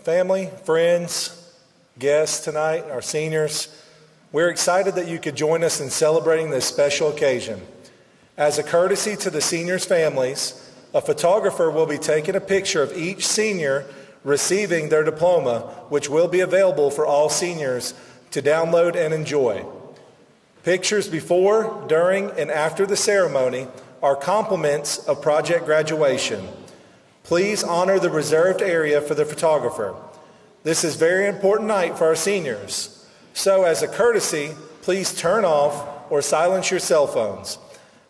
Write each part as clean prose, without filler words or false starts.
Family, friends, guests tonight, our seniors, we're excited that you could join us in celebrating this special occasion. As a courtesy to the seniors' families, a photographer will be taking a picture of each senior receiving their diploma, which will be available for all seniors to download and enjoy. Pictures before, during, and after the ceremony are compliments of project graduation. Please honor the reserved area for the photographer. This is a very important night for our seniors. So as a courtesy, please turn off or silence your cell phones.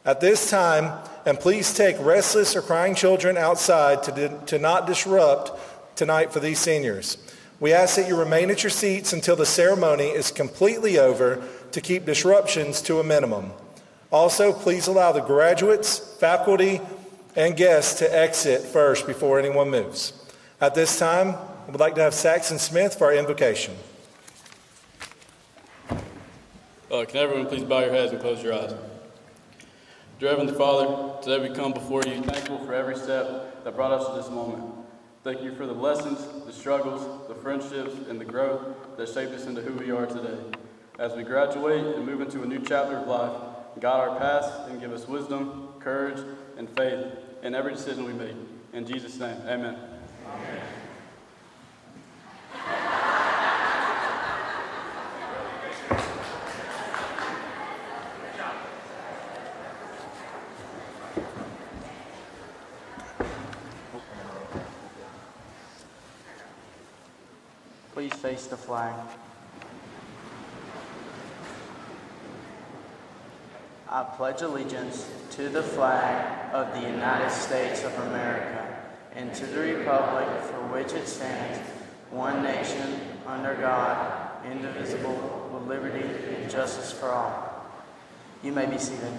At this time, and please take restless or crying children outside to not disrupt tonight for these seniors. We ask that you remain at your seats until the ceremony is completely over to keep disruptions to a minimum. Also, please allow the graduates, faculty, and guests to exit first before anyone moves. At this time, I would like to have Saxon Smith for our invocation. Can everyone please bow your heads and close your eyes? Dear Heavenly Father, today we come before you thankful for every step that brought us to this moment. Thank you for the lessons, the struggles, the friendships, and the growth that shaped us into who we are today. As we graduate and move into a new chapter of life, guide our paths and give us wisdom, courage, and faith in every decision we make. In Jesus' name, amen. Amen. Please face the flag. I pledge allegiance to the flag of the United States of America and to the republic for which it stands, one nation, under God, indivisible, with liberty and justice for all. You may be seated.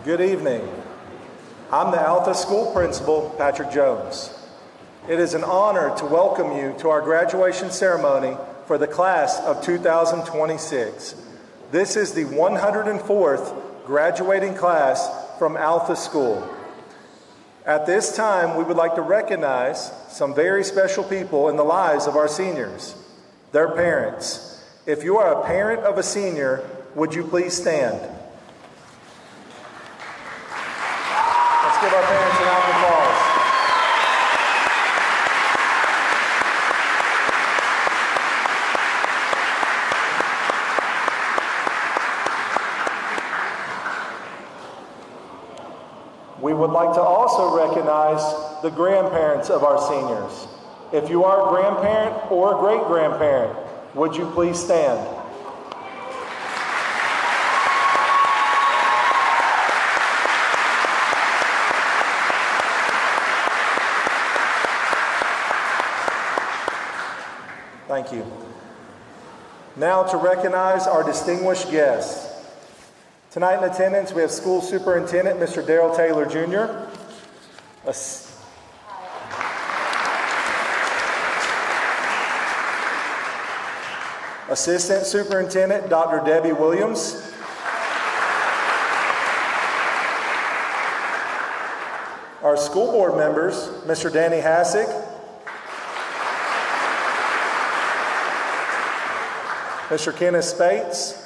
Good evening. I'm the Altha School Principal, Patrick Jones. It is an honor to welcome you to our graduation ceremony for the class of 2026. This is the 104th graduating class from Altha School. At this time, we would like to recognize some very special people in the lives of our seniors, their parents. If you are a parent of a senior, would you please stand? Give our parents a round of applause. We would like to also recognize the grandparents of our seniors. If you are a grandparent or a great-grandparent, would you please stand? Thank you. Now to recognize our distinguished guests. Tonight in attendance, we have School Superintendent, Mr. Darrell Taylor, Jr., Assistant Superintendent, Dr. Debbie Williams, our school board members, Mr. Danny Hassick, Mr. Kenneth Spates,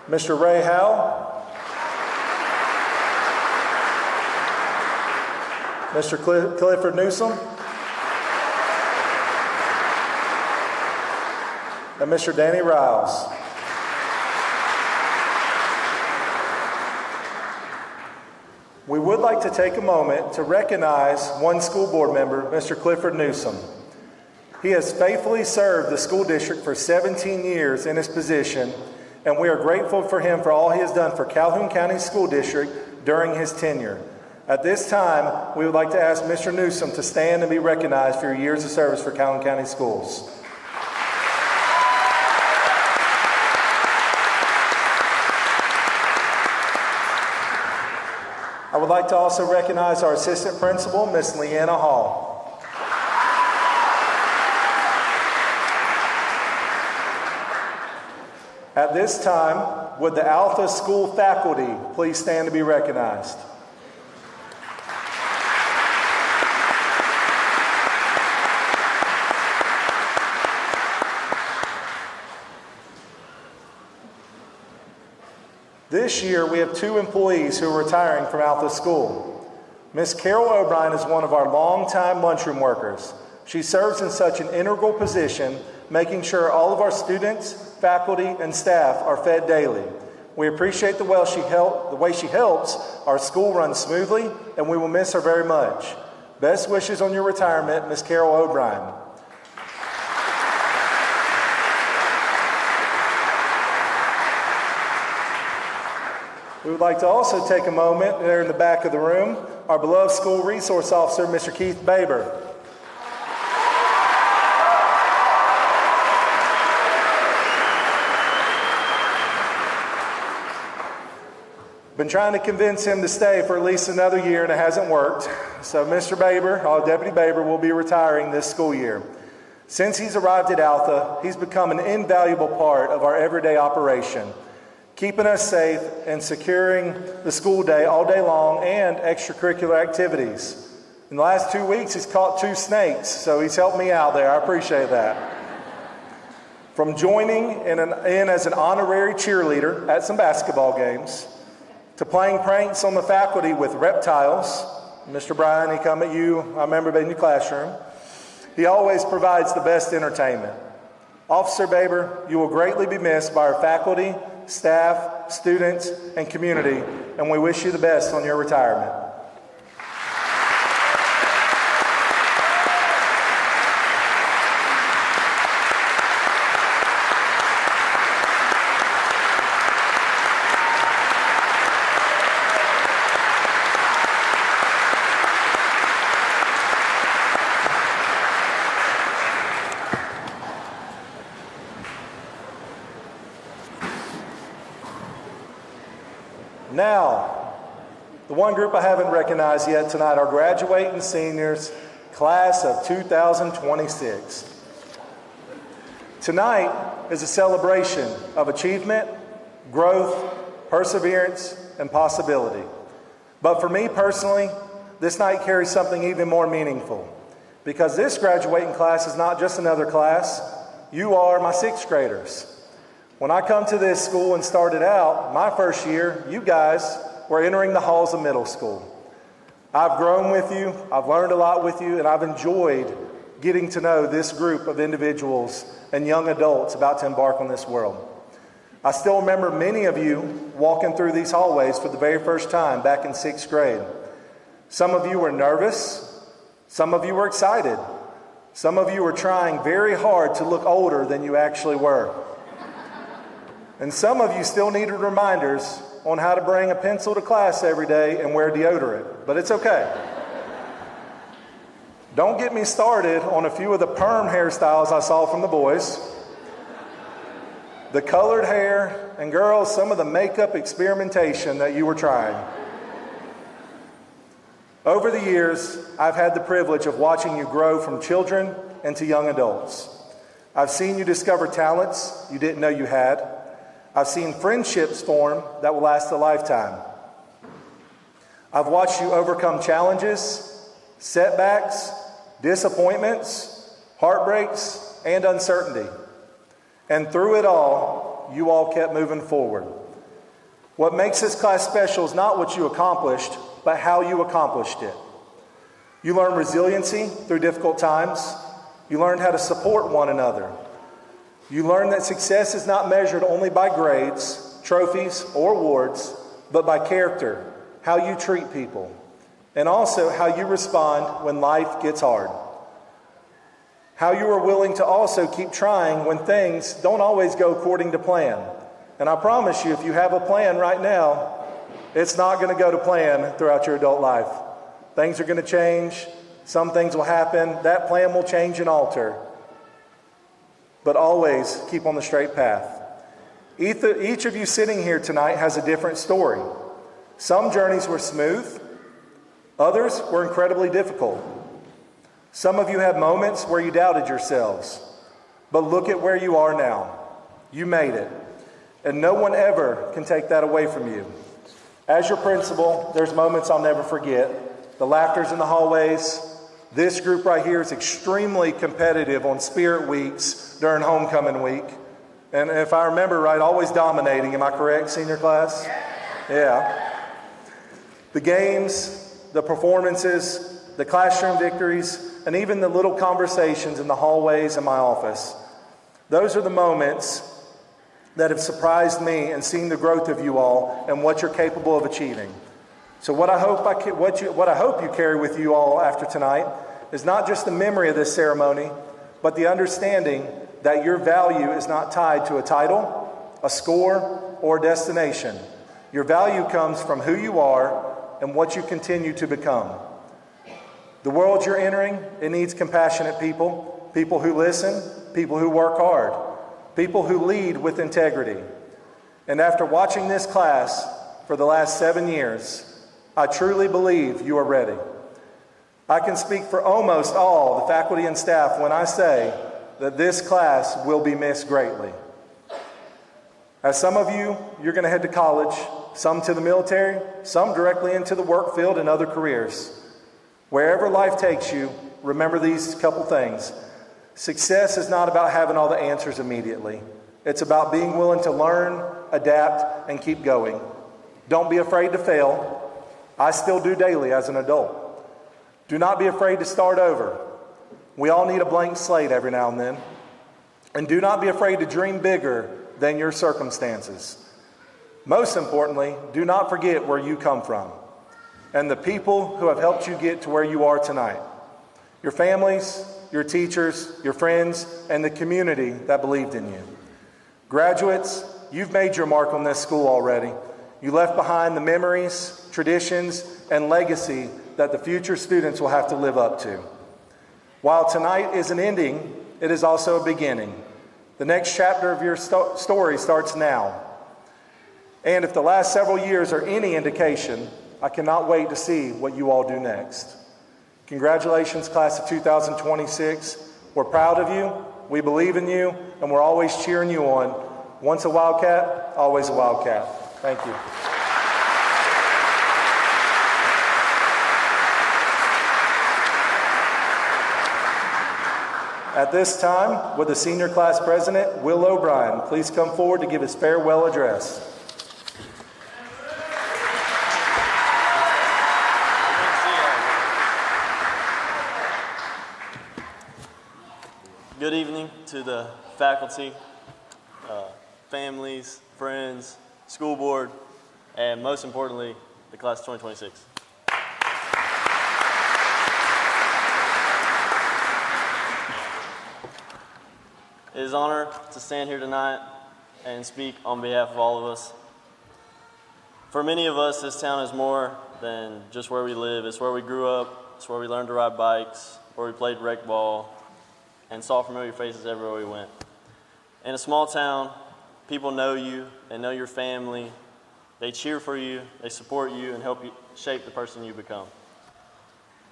Mr. Ray Howell, Mr. Clifford Newsom, and Mr. Danny Riles. We would like to take a moment to recognize one school board member, Mr. Clifford Newsom. He has faithfully served the school district for 17 years in his position, and we are grateful for him for all he has done for Calhoun County School District during his tenure. At this time, we would like to ask Mr. Newsom to stand and be recognized for your years of service for Calhoun County Schools. I would like to also recognize our assistant principal, Miss Leanna Hall. At this time, would the Altha School faculty please stand to be recognized? This year, we have 2 employees who are retiring from Altha School. Miss Carol O'Brien is one of our longtime lunchroom workers. She serves in such an integral position, making sure all of our students, faculty, and staff are fed daily. We appreciate the way she helps our school run smoothly, and we will miss her very much. Best wishes on your retirement, Miss Carol O'Brien. We would like to also take a moment there in the back of the room, our beloved school resource officer, Mr. Keith Baber. Been trying to convince him to stay for at least another year, and it hasn't worked. So Mr. Baber, Deputy Baber, will be retiring this school year. Since he's arrived at Altha, he's become an invaluable part of our everyday operation, keeping us safe and securing the school day all day long and extracurricular activities. In the last 2 weeks, he's caught 2 snakes, so he's helped me out there. I appreciate that. From joining in as an honorary cheerleader at some basketball games, to playing pranks on the faculty with reptiles. Mr. Bryan, he come at you, I remember being in your classroom. He always provides the best entertainment. Officer Baber, you will greatly be missed by our faculty, staff, students, and community, and we wish you the best on your retirement. Now, the one group I haven't recognized yet tonight, our graduating seniors, class of 2026. Tonight is a celebration of achievement, growth, perseverance, and possibility. But for me personally, this night carries something even more meaningful, because this graduating class is not just another class. You are my 6th graders. When I come to this school and started out, my first year, you guys were entering the halls of middle school. I've grown with you, I've learned a lot with you, and I've enjoyed getting to know this group of individuals and young adults about to embark on this world. I still remember many of you walking through these hallways for the very first time back in 6th grade. Some of you were nervous, some of you were excited, some of you were trying very hard to look older than you actually were. And some of you still needed reminders on how to bring a pencil to class every day and wear deodorant, but it's okay. Don't get me started on a few of the perm hairstyles I saw from the boys, the colored hair, and girls, some of the makeup experimentation that you were trying. Over the years, I've had the privilege of watching you grow from children into young adults. I've seen you discover talents you didn't know you had. I've seen friendships form that will last a lifetime. I've watched you overcome challenges, setbacks, disappointments, heartbreaks, and uncertainty. And through it all, you all kept moving forward. What makes this class special is not what you accomplished, but how you accomplished it. You learned resiliency through difficult times. You learned how to support one another. You learn that success is not measured only by grades, trophies, or awards, but by character, how you treat people, and also how you respond when life gets hard. How you are willing to also keep trying when things don't always go according to plan. And I promise you, if you have a plan right now, it's not going to go to plan throughout your adult life. Things are going to change. Some things will happen. That plan will change and alter. But always keep on the straight path. Each of you sitting here tonight has a different story. Some journeys were smooth, Others were incredibly difficult. Some of you had moments where you doubted yourselves, but look at where you are now. You made it, and no one ever can take that away from you. As your principal, there's moments I'll never forget. The laughters in the hallways. This group right here is extremely competitive on spirit weeks during homecoming week. And if I remember right, always dominating. Am I correct, senior class? Yeah. The games, the performances, the classroom victories, and even the little conversations in the hallways in my office. Those are the moments that have surprised me and seen the growth of you all and what you're capable of achieving. So what I hope you carry with you all after tonight is not just the memory of this ceremony, but the understanding that your value is not tied to a title, a score, or a destination. Your value comes from who you are and what you continue to become. The world you're entering, it needs compassionate people, people who listen, people who work hard, people who lead with integrity. And after watching this class for the last 7 years, I truly believe you are ready. I can speak for almost all the faculty and staff when I say that this class will be missed greatly. As some of you, you're going to head to college, some to the military, some directly into the work field and other careers. Wherever life takes you, remember these couple things. Success is not about having all the answers immediately. It's about being willing to learn, adapt, and keep going. Don't be afraid to fail. I still do daily as an adult. Do not be afraid to start over. We all need a blank slate every now and then. And do not be afraid to dream bigger than your circumstances. Most importantly, do not forget where you come from and the people who have helped you get to where you are tonight. Your families, your teachers, your friends, and the community that believed in you. Graduates, you've made your mark on this school already. You left behind the memories, traditions, and legacy that the future students will have to live up to. While tonight is an ending, it is also a beginning. The next chapter of your story starts now. And if the last several years are any indication, I cannot wait to see what you all do next. Congratulations, class of 2026. We're proud of you, we believe in you, and we're always cheering you on. Once a Wildcat, always a Wildcat. Thank you. At this time, would the senior class president, Will O'Brien, please come forward to give his farewell address. Good evening to the faculty, families, friends, school board, and most importantly, the class of 2026. It is an honor to stand here tonight and speak on behalf of all of us. For many of us, this town is more than just where we live. It's where we grew up, it's where we learned to ride bikes, where we played rec ball, and saw familiar faces everywhere we went. In a small town, people know you, they know your family, they cheer for you, they support you, and help you shape the person you become.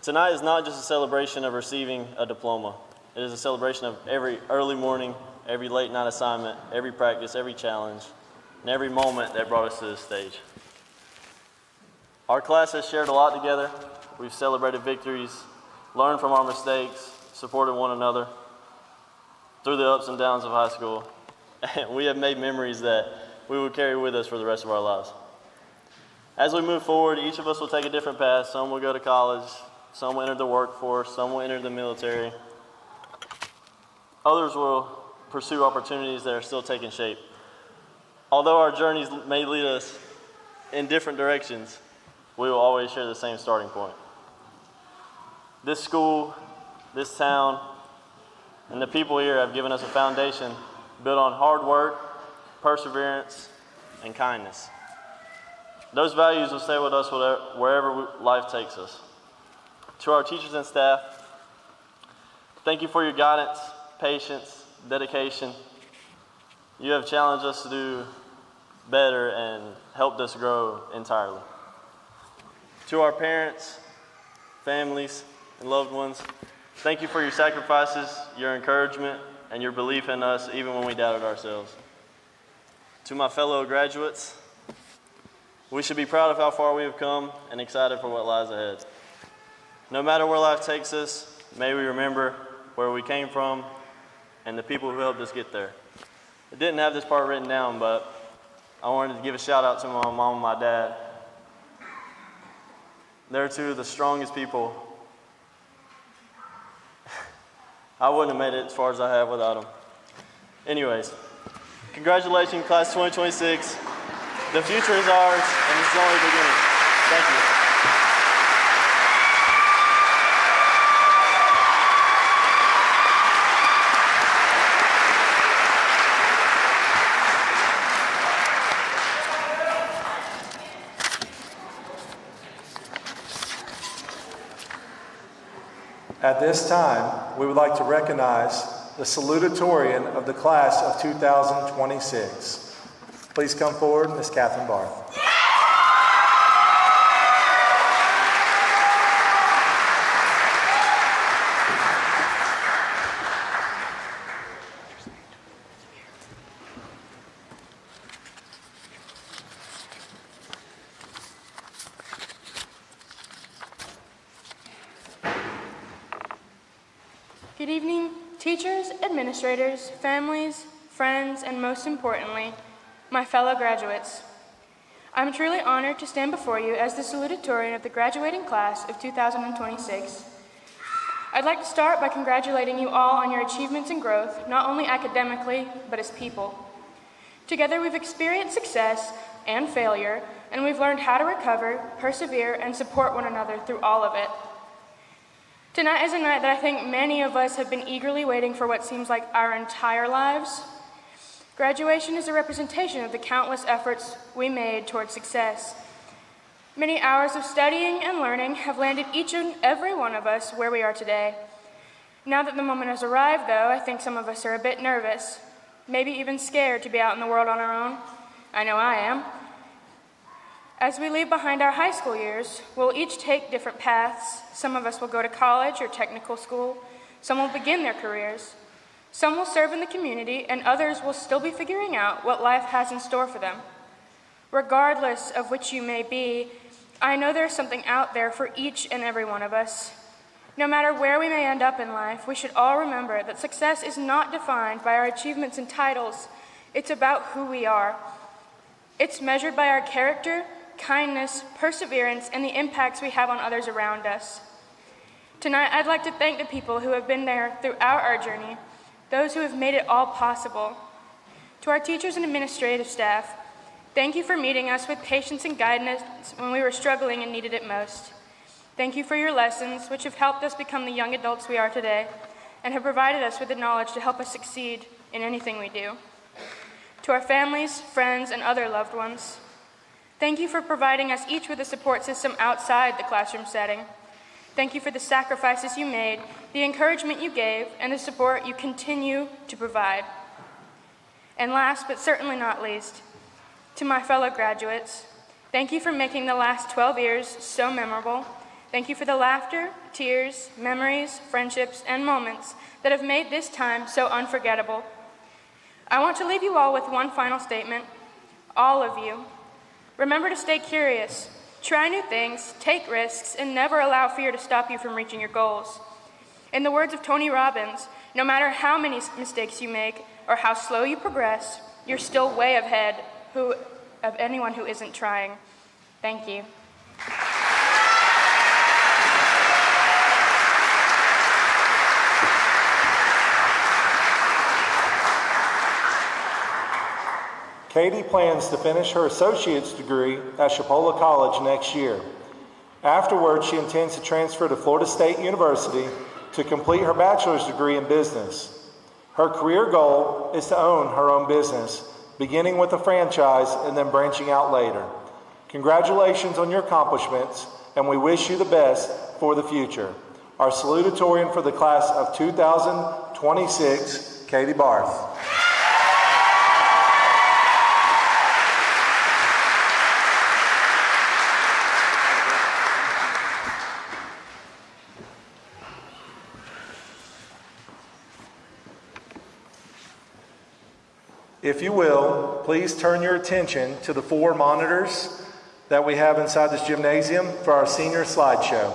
Tonight is not just a celebration of receiving a diploma. It is a celebration of every early morning, every late night assignment, every practice, every challenge, and every moment that brought us to this stage. Our class has shared a lot together. We've celebrated victories, learned from our mistakes, supported one another through the ups and downs of high school. And we have made memories that we will carry with us for the rest of our lives. As we move forward, each of us will take a different path. Some will go to college, some will enter the workforce, some will enter the military. Others will pursue opportunities that are still taking shape. Although our journeys may lead us in different directions, we will always share the same starting point. This school, this town, and the people here have given us a foundation built on hard work, perseverance, and kindness. Those values will stay with us wherever life takes us. To our teachers and staff, thank you for your guidance, patience, dedication. You have challenged us to do better and helped us grow entirely. To our parents, families, and loved ones, thank you for your sacrifices, your encouragement, and your belief in us even when we doubted ourselves. To my fellow graduates, we should be proud of how far we have come and excited for what lies ahead. No matter where life takes us, may we remember where we came from and the people who helped us get there. I didn't have this part written down, but I wanted to give a shout out to my mom and my dad. They're two of the strongest people. I wouldn't have made it as far as I have without them. Anyways, congratulations, class 2026. The future is ours, and this is only the beginning. Thank you. At this time, we would like to recognize the Salutatorian of the class of 2026. Please come forward, Ms. Catherine Barth. Good evening, teachers, administrators, families, friends, and most importantly, my fellow graduates. I'm truly honored to stand before you as the Salutatorian of the graduating class of 2026. I'd like to start by congratulating you all on your achievements and growth, not only academically, but as people. Together we've experienced success and failure, and we've learned how to recover, persevere, and support one another through all of it. Tonight is a night that I think many of us have been eagerly waiting for what seems like our entire lives. Graduation is a representation of the countless efforts we made toward success. Many hours of studying and learning have landed each and every one of us where we are today. Now that the moment has arrived, though, I think some of us are a bit nervous, maybe even scared to be out in the world on our own. I know I am. As we leave behind our high school years, we'll each take different paths. Some of us will go to college or technical school. Some will begin their careers. Some will serve in the community, and others will still be figuring out what life has in store for them. Regardless of which you may be, I know there's something out there for each and every one of us. No matter where we may end up in life, we should all remember that success is not defined by our achievements and titles. It's about who we are. It's measured by our character, kindness, perseverance, and the impacts we have on others around us. Tonight, I'd like to thank the people who have been there throughout our journey, those who have made it all possible. To our teachers and administrative staff, thank you for meeting us with patience and guidance when we were struggling and needed it most. Thank you for your lessons, which have helped us become the young adults we are today, and have provided us with the knowledge to help us succeed in anything we do. To our families, friends, and other loved ones, thank you for providing us each with a support system outside the classroom setting. Thank you for the sacrifices you made, the encouragement you gave, and the support you continue to provide. And last, but certainly not least, to my fellow graduates, thank you for making the last 12 years so memorable. Thank you for the laughter, tears, memories, friendships, and moments that have made this time so unforgettable. I want to leave you all with one final statement. All of you, remember to stay curious, try new things, take risks, and never allow fear to stop you from reaching your goals. In the words of Tony Robbins, no matter how many mistakes you make or how slow you progress, you're still way ahead of anyone who isn't trying. Thank you. Katie plans to finish her associate's degree at Chipola College next year. Afterwards, she intends to transfer to Florida State University to complete her bachelor's degree in business. Her career goal is to own her own business, beginning with a franchise and then branching out later. Congratulations on your accomplishments, and we wish you the best for the future. Our salutatorian for the class of 2026, Katie Barth. If you will, please turn your attention to the 4 monitors that we have inside this gymnasium for our senior slideshow.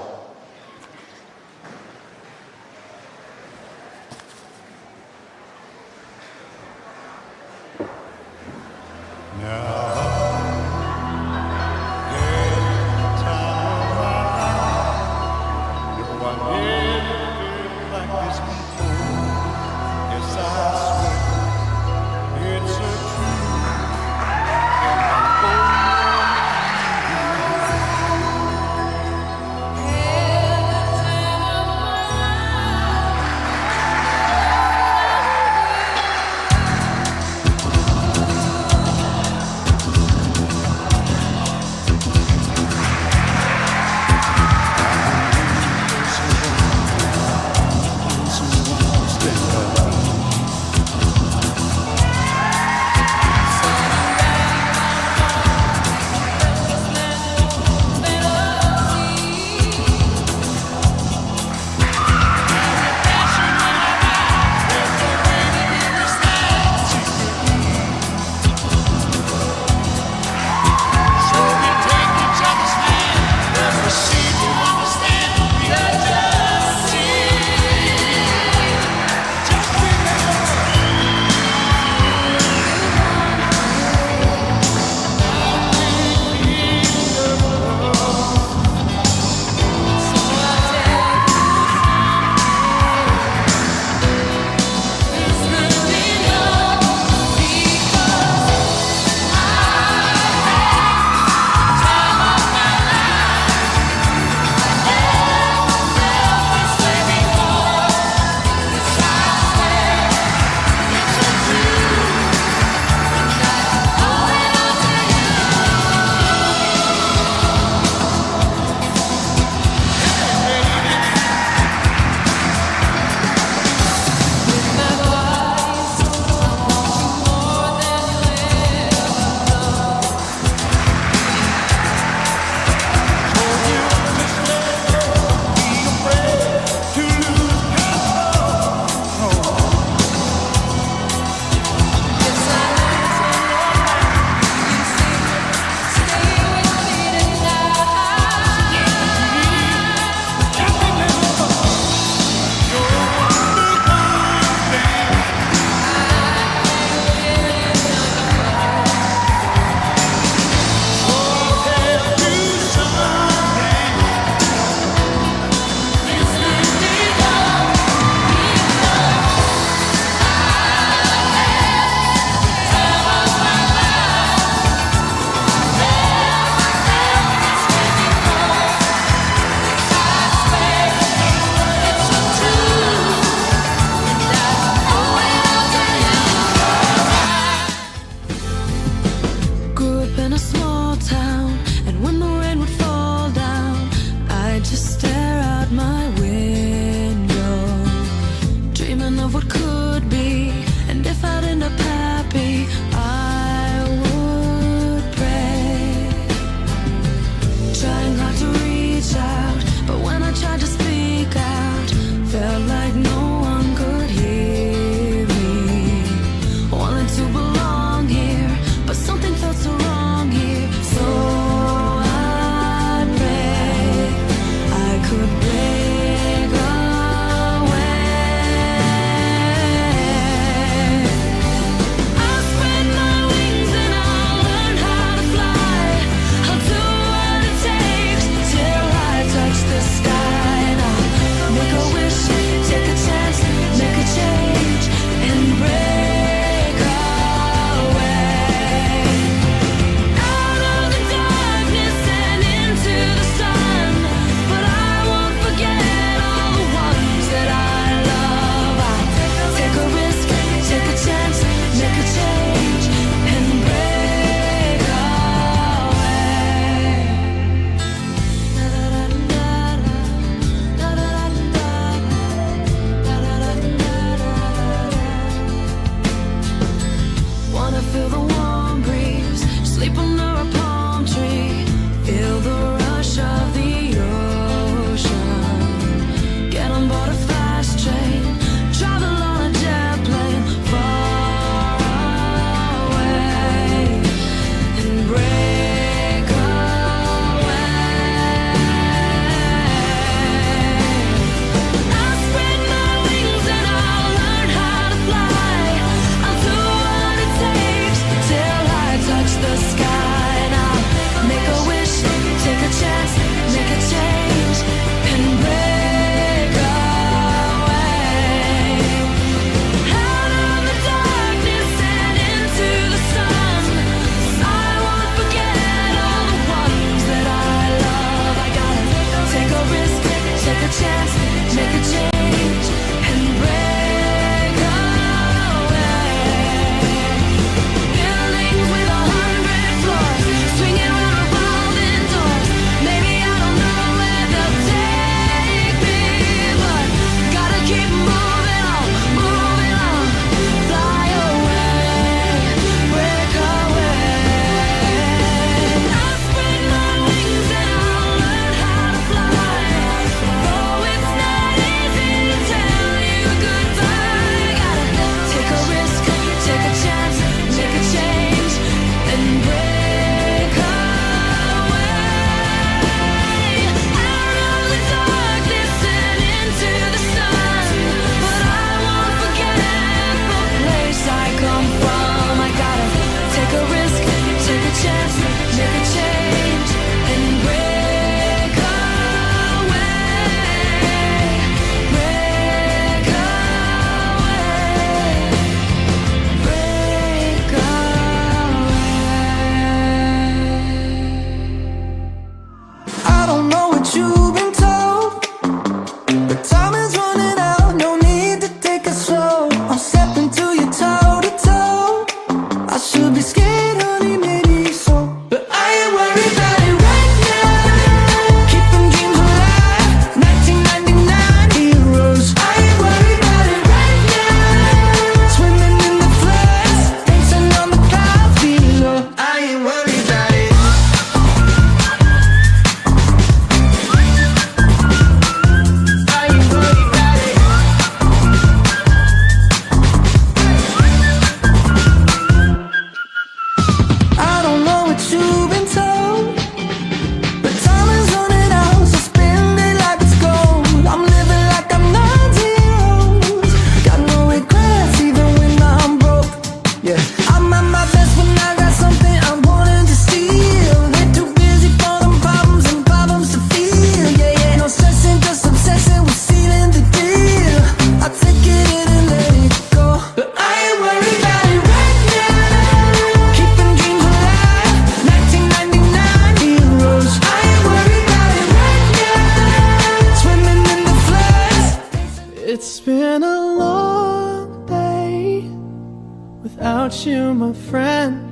miss you, my friend.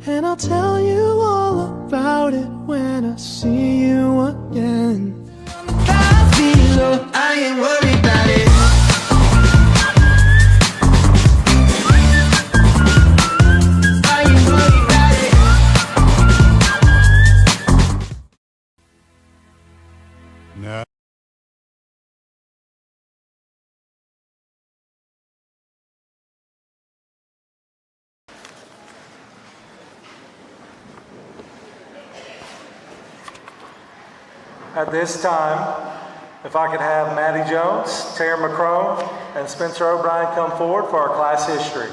And I'll tell you all about it when I see you again. I ain't worried about it. I ain't worried about it. No. At this time, if I could have Maddie Jones, Tara McCrone, and Spencer O'Brien come forward for our class history.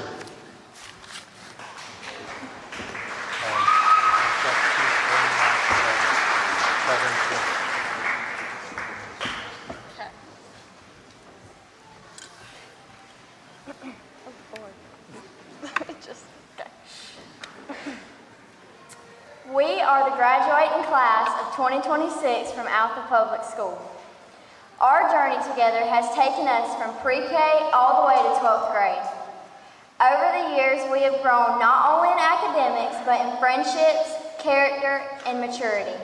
We are the graduating class of 2026 from Altha Public School. Our journey together has taken us from pre-K all the way to 12th grade. Over the years, we have grown not only in academics, but in friendships, character, and maturity.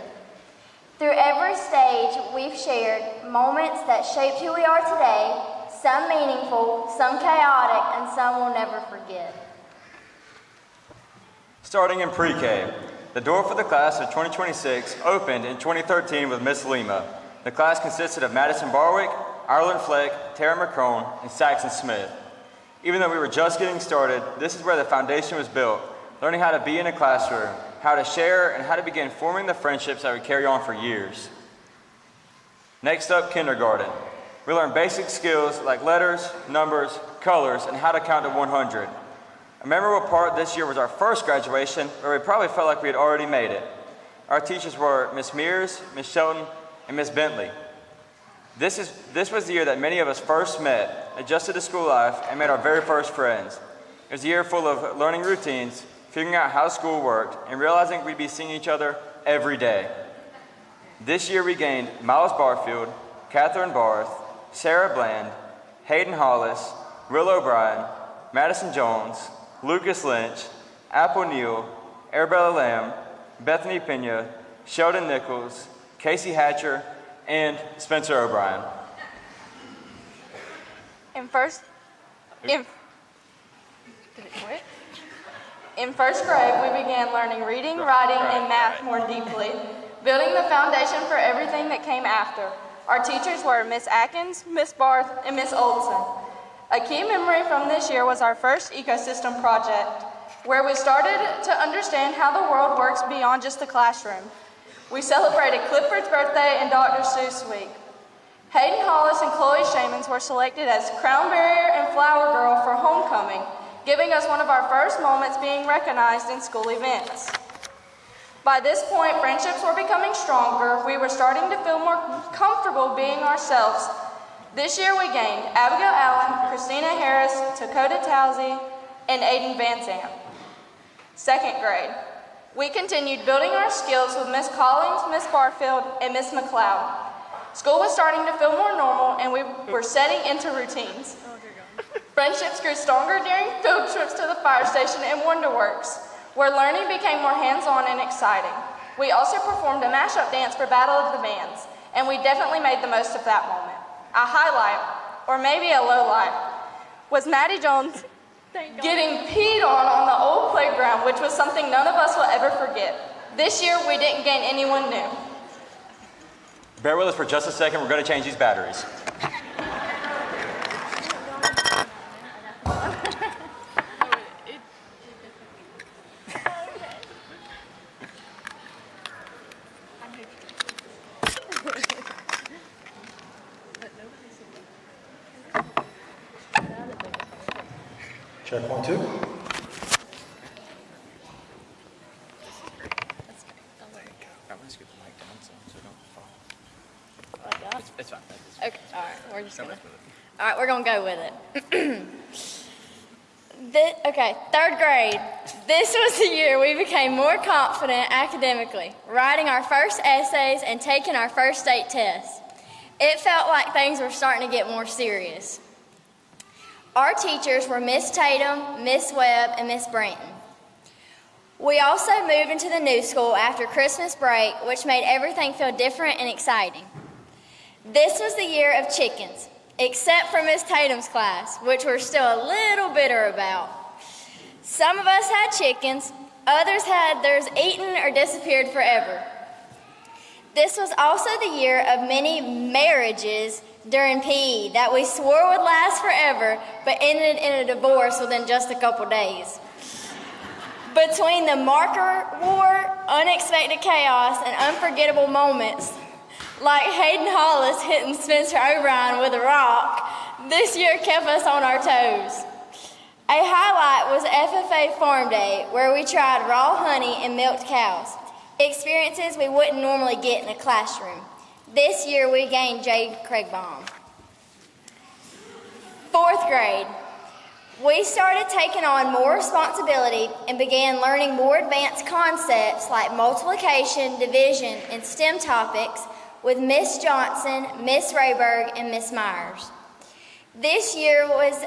Through every stage, we've shared moments that shaped who we are today, some meaningful, some chaotic, and some we'll never forget. Starting in pre-K, the door for the class of 2026 opened in 2013 with Miss Lima. The class consisted of Madison Barwick, Ireland Fleck, Tara McCrone, and Saxon Smith. Even though we were just getting started, this is where the foundation was built, learning how to be in a classroom, how to share, and how to begin forming the friendships that would carry on for years. Next up, kindergarten. We learned basic skills like letters, numbers, colors, and how to count to 100. A memorable part this year was our first graduation, where we probably felt like we had already made it. Our teachers were Miss Mears, Miss Shelton, and Miss Bentley. This was the year that many of us first met, adjusted to school life, and made our very first friends. It was a year full of learning routines, figuring out how school worked, and realizing we'd be seeing each other every day. This year we gained Miles Barfield, Catherine Barth, Sarah Bland, Hayden Hollis, Will O'Brien, Madison Jones, Lucas Lynch, Apple Neal, Arabella Lamb, Bethany Pena, Sheldon Nichols, Casey Hatcher, and Spencer O'Brien. In first grade, we began learning reading, writing, and math more deeply, building the foundation for everything that came after. Our teachers were Miss Atkins, Miss Barth, and Miss Olson. A key memory from this year was our first ecosystem project, where we started to understand how the world works beyond just the classroom. We celebrated Clifford's birthday and Dr. Seuss Week. Hayden Hollis and Chloe Shamans were selected as Crown Barrier and Flower Girl for homecoming, giving us one of our first moments being recognized in school events. By this point, friendships were becoming stronger. We were starting to feel more comfortable being ourselves. This year we gained Abigail Allen, Christina Harris, Dakota Towsey, and Aiden Van Zandt. Second grade, we continued building our skills with Miss Collins, Miss Barfield, and Miss McLeod. School was starting to feel more normal, and we were setting into routines. Friendships grew stronger during field trips to the fire station and Wonderworks, where learning became more hands-on and exciting. We also performed a mashup dance for Battle of the Bands, and we definitely made the most of that moment. A highlight, or maybe a low light, was Maddie Jones getting peed on the old playground, which was something none of us will ever forget. This year, we didn't gain anyone new. Bear with us for just a second. We're going to change these batteries. Check 1, 2. It's fine. Okay, all right, we're just gonna. All right, we're gonna go with it. Okay, third grade. This was the year we became more confident academically, writing our first essays and taking our first state tests. It felt like things were starting to get more serious. Our teachers were Miss Tatum, Miss Webb, and Miss Branton. We also moved into the new school after Christmas break, which made everything feel different and exciting. This was the year of chickens, except for Miss Tatum's class, which we're still a little bitter about. Some of us had chickens, others had theirs eaten or disappeared forever. This was also the year of many marriages during PE that we swore would last forever, but ended in a divorce within just a couple days. Between the marker war, unexpected chaos, and unforgettable moments, like Hayden Hollis hitting Spencer O'Brien with a rock, this year kept us on our toes. A highlight was FFA Farm Day, where we tried raw honey and milked cows, experiences we wouldn't normally get in a classroom. This year we gained Jade Craigbaum. 4th grade. We started taking on more responsibility and began learning more advanced concepts like multiplication, division, and STEM topics with Miss Johnson, Miss Rayberg, and Miss Myers. This year was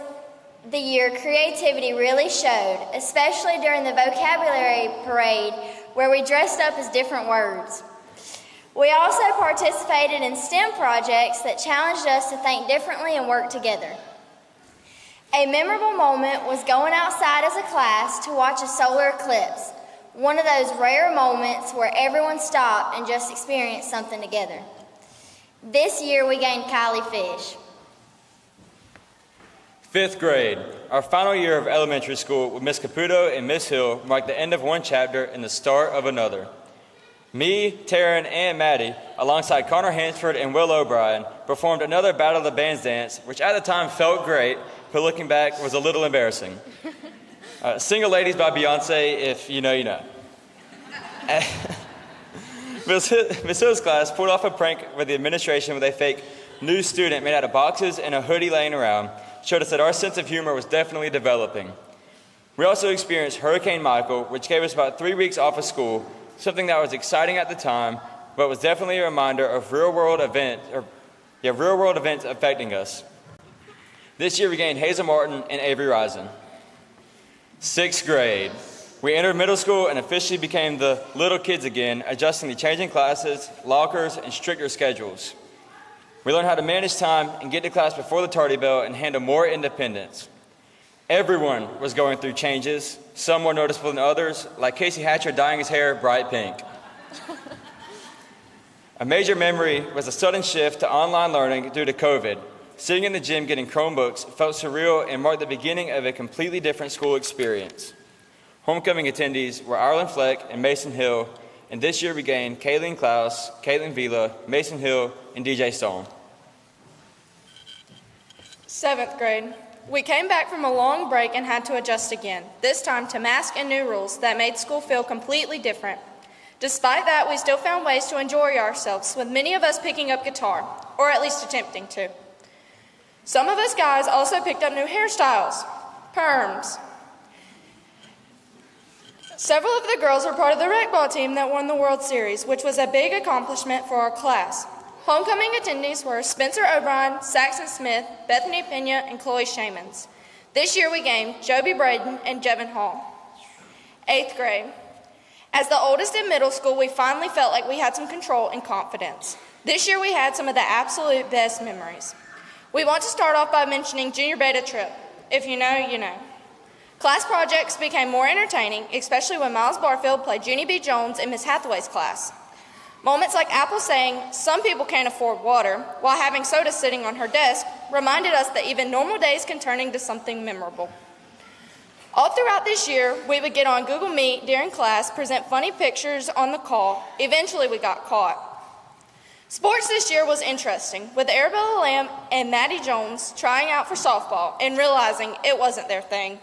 the year creativity really showed, especially during the vocabulary parade where we dressed up as different words. We also participated in STEM projects that challenged us to think differently and work together. A memorable moment was going outside as a class to watch a solar eclipse, one of those rare moments where everyone stopped and just experienced something together. This year we gained Kylie Fish. 5th grade. Our final year of elementary school with Miss Caputo and Miss Hill marked the end of one chapter and the start of another. Me, Taryn, and Maddie, alongside Connor Hansford and Will O'Brien, performed another Battle of the Bands dance, which at the time felt great, but looking back was a little embarrassing. Single Ladies by Beyonce, if you know, you know. Miss Hill's class pulled off a prank with the administration with a fake new student made out of boxes and a hoodie laying around, showed us that our sense of humor was definitely developing. We also experienced Hurricane Michael, which gave us about 3 weeks off of school, something that was exciting at the time, but was definitely a reminder of real-world events affecting us. This year we gained Hazel Martin and Avery Risen. 6th grade. We entered middle school and officially became the little kids again, adjusting to changing classes, lockers, and stricter schedules. We learned how to manage time and get to class before the tardy bell and handle more independence. Everyone was going through changes, some more noticeable than others, like Casey Hatcher dyeing his hair bright pink. A major memory was a sudden shift to online learning due to COVID. Sitting in the gym getting Chromebooks felt surreal and marked the beginning of a completely different school experience. Homecoming attendees were Ireland Fleck and Mason Hill, and this year we gained Kayleen Klaus, Caitlin Vila, Mason Hill, and DJ Stone. 7th grade. We came back from a long break and had to adjust again, this time to mask and new rules that made school feel completely different. Despite that, we still found ways to enjoy ourselves, with many of us picking up guitar, or at least attempting to. Some of us guys also picked up new hairstyles, perms. Several of the girls were part of the rec ball team that won the World Series, which was a big accomplishment for our class. Homecoming attendees were Spencer O'Brien, Saxon Smith, Bethany Pena, and Chloe Shamans. This year we gained Joby Braden and Jevin Hall. 8th grade. As the oldest in middle school, we finally felt like we had some control and confidence. This year we had some of the absolute best memories. We want to start off by mentioning Junior Beta Trip. If you know, you know. Class projects became more entertaining, especially when Miles Barfield played Junie B. Jones in Miss Hathaway's class. Moments like Apple saying, "Some people can't afford water," while having soda sitting on her desk, reminded us that even normal days can turn into something memorable. All throughout this year, we would get on Google Meet during class, present funny pictures on the call. Eventually, we got caught. Sports this year was interesting, with Arabella Lamb and Maddie Jones trying out for softball and realizing it wasn't their thing.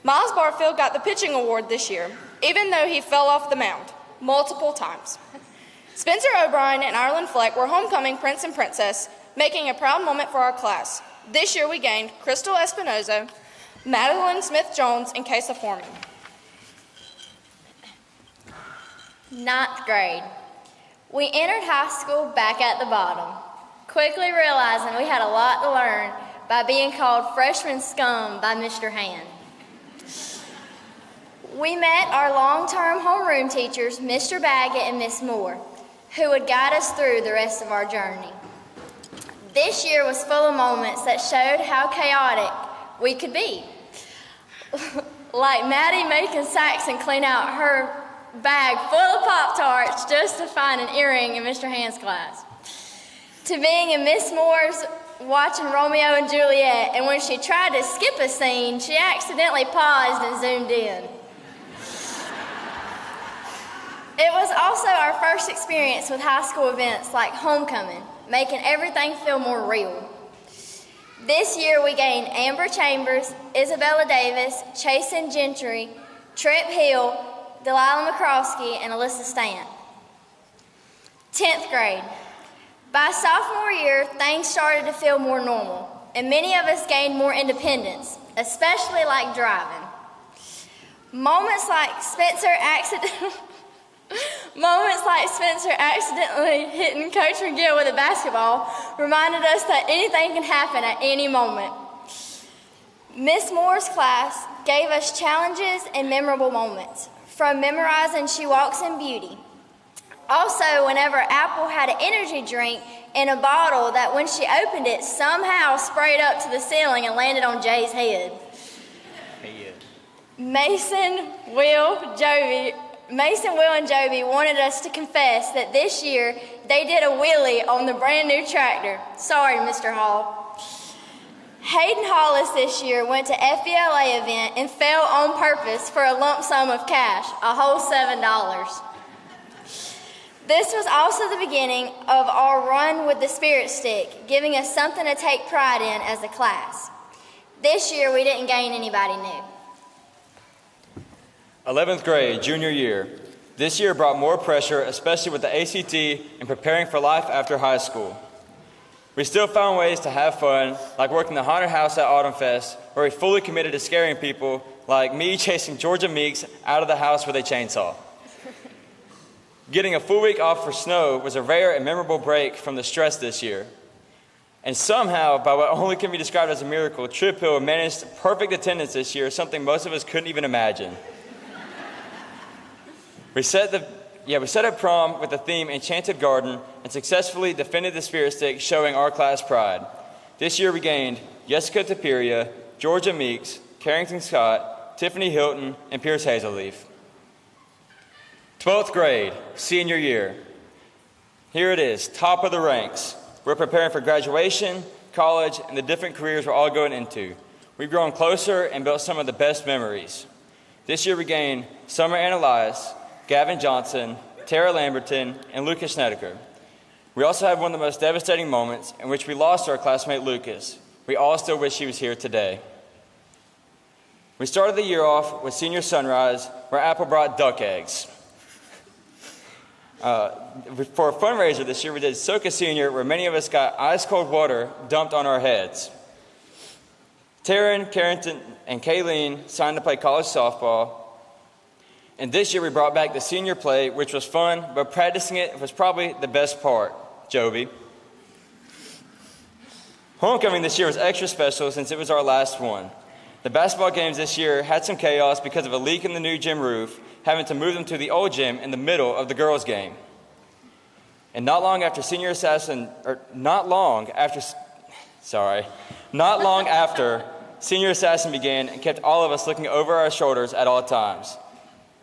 Miles Barfield got the pitching award this year, even though he fell off the mound multiple times. Spencer O'Brien and Ireland Fleck were homecoming prince and princess, making a proud moment for our class. This year we gained Crystal Espinoza, Madeline Smith-Jones, and Kaysa Foreman. 9th grade. We entered high school back at the bottom, quickly realizing we had a lot to learn, by being called freshman scum by Mr. Hand. We met our long-term homeroom teachers, Mr. Baggett and Miss Moore, who would guide us through the rest of our journey. This year was full of moments that showed how chaotic we could be. Like Maddie making Saxon clean out her bag full of Pop-Tarts just to find an earring in Mr. Hand's class. To being in Miss Moore's watching Romeo and Juliet, and when she tried to skip a scene, she accidentally paused and zoomed in. It was also our first experience with high school events like homecoming, making everything feel more real. This year we gained Amber Chambers, Isabella Davis, Chasen Gentry, Tripp Hill, Delilah McCroskey, and Alyssa Stant. 10th grade. By sophomore year, things started to feel more normal, and many of us gained more independence, especially like driving. Moments like Spencer accidentally hitting Coach McGill with a basketball reminded us that anything can happen at any moment. Miss Moore's class gave us challenges and memorable moments, from memorizing She Walks in Beauty. Also, whenever Apple had an energy drink in a bottle that when she opened it, somehow sprayed up to the ceiling and landed on Jay's head. Mason, Will, and Joby wanted us to confess that this year they did a wheelie on the brand new tractor. Sorry, Mr. Hall. Hayden Hollis this year went to FBLA event and fell on purpose for a lump sum of cash, a whole $7. This was also the beginning of our run with the Spirit Stick, giving us something to take pride in as a class. This year we didn't gain anybody new. 11th grade, junior year. This year brought more pressure, especially with the ACT and preparing for life after high school. We still found ways to have fun, like working the haunted house at Autumn Fest, where we fully committed to scaring people, like me chasing Georgia Meeks out of the house with a chainsaw. Getting a full week off for snow was a rare and memorable break from the stress this year. And somehow, by what only can be described as a miracle, Tripp Hill managed perfect attendance this year, something most of us couldn't even imagine. We set up prom with the theme Enchanted Garden and successfully defended the Spirit Stick, showing our class pride. This year we gained Jessica Tapiria, Georgia Meeks, Carrington Scott, Tiffany Hilton, and Pierce Hazelleaf. 12th grade, senior year. Here it is, top of the ranks. We're preparing for graduation, college, and the different careers we're all going into. We've grown closer and built some of the best memories. This year we gained Summer Annalise, Gavin Johnson, Tara Lamberton, and Lucas Snedeker. We also had one of the most devastating moments in which we lost our classmate Lucas. We all still wish he was here today. We started the year off with Senior Sunrise, where Apple brought duck eggs. For a fundraiser this year, we did Soka Senior, where many of us got ice-cold water dumped on our heads. Taryn, Carrington, and Kayleen signed to play college softball. And this year we brought back the senior play, which was fun, but practicing it was probably the best part. Joby. Homecoming this year was extra special since it was our last one. The basketball games this year had some chaos because of a leak in the new gym roof, having to move them to the old gym in the middle of the girls' game. And not long after Senior Assassin began and kept all of us looking over our shoulders at all times.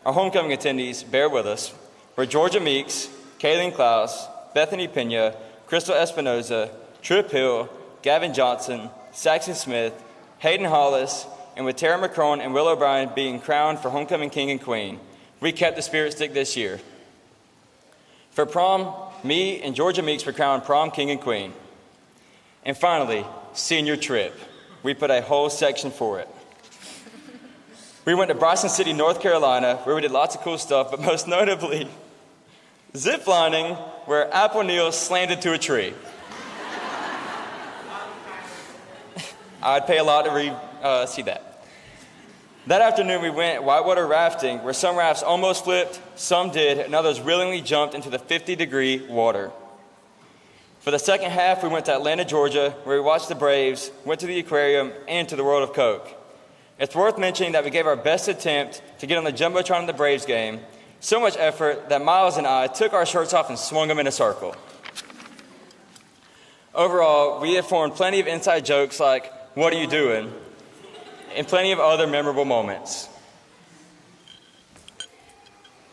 Our homecoming attendees, bear with us, were Georgia Meeks, Kayleen Klaus, Bethany Pena, Crystal Espinoza, Tripp Hill, Gavin Johnson, Saxon Smith, Hayden Hollis, and with Tara McCrone and Will O'Brien being crowned for homecoming king and queen, we kept the Spirit Stick this year. For prom, me and Georgia Meeks were crowned prom king and queen. And finally, senior trip. We put a whole section for it. We went to Bryson City, North Carolina, where we did lots of cool stuff, but most notably, ziplining, where Apple Neal slammed into a tree. I'd pay a lot to see that. That afternoon, we went whitewater rafting, where some rafts almost flipped, some did, and others willingly jumped into the 50-degree water. For the second half, we went to Atlanta, Georgia, where we watched the Braves, went to the aquarium, and to the World of Coke. It's worth mentioning that we gave our best attempt to get on the Jumbotron in the Braves game, so much effort that Miles and I took our shirts off and swung them in a circle. Overall, we have formed plenty of inside jokes like, "What are you doing?" and plenty of other memorable moments.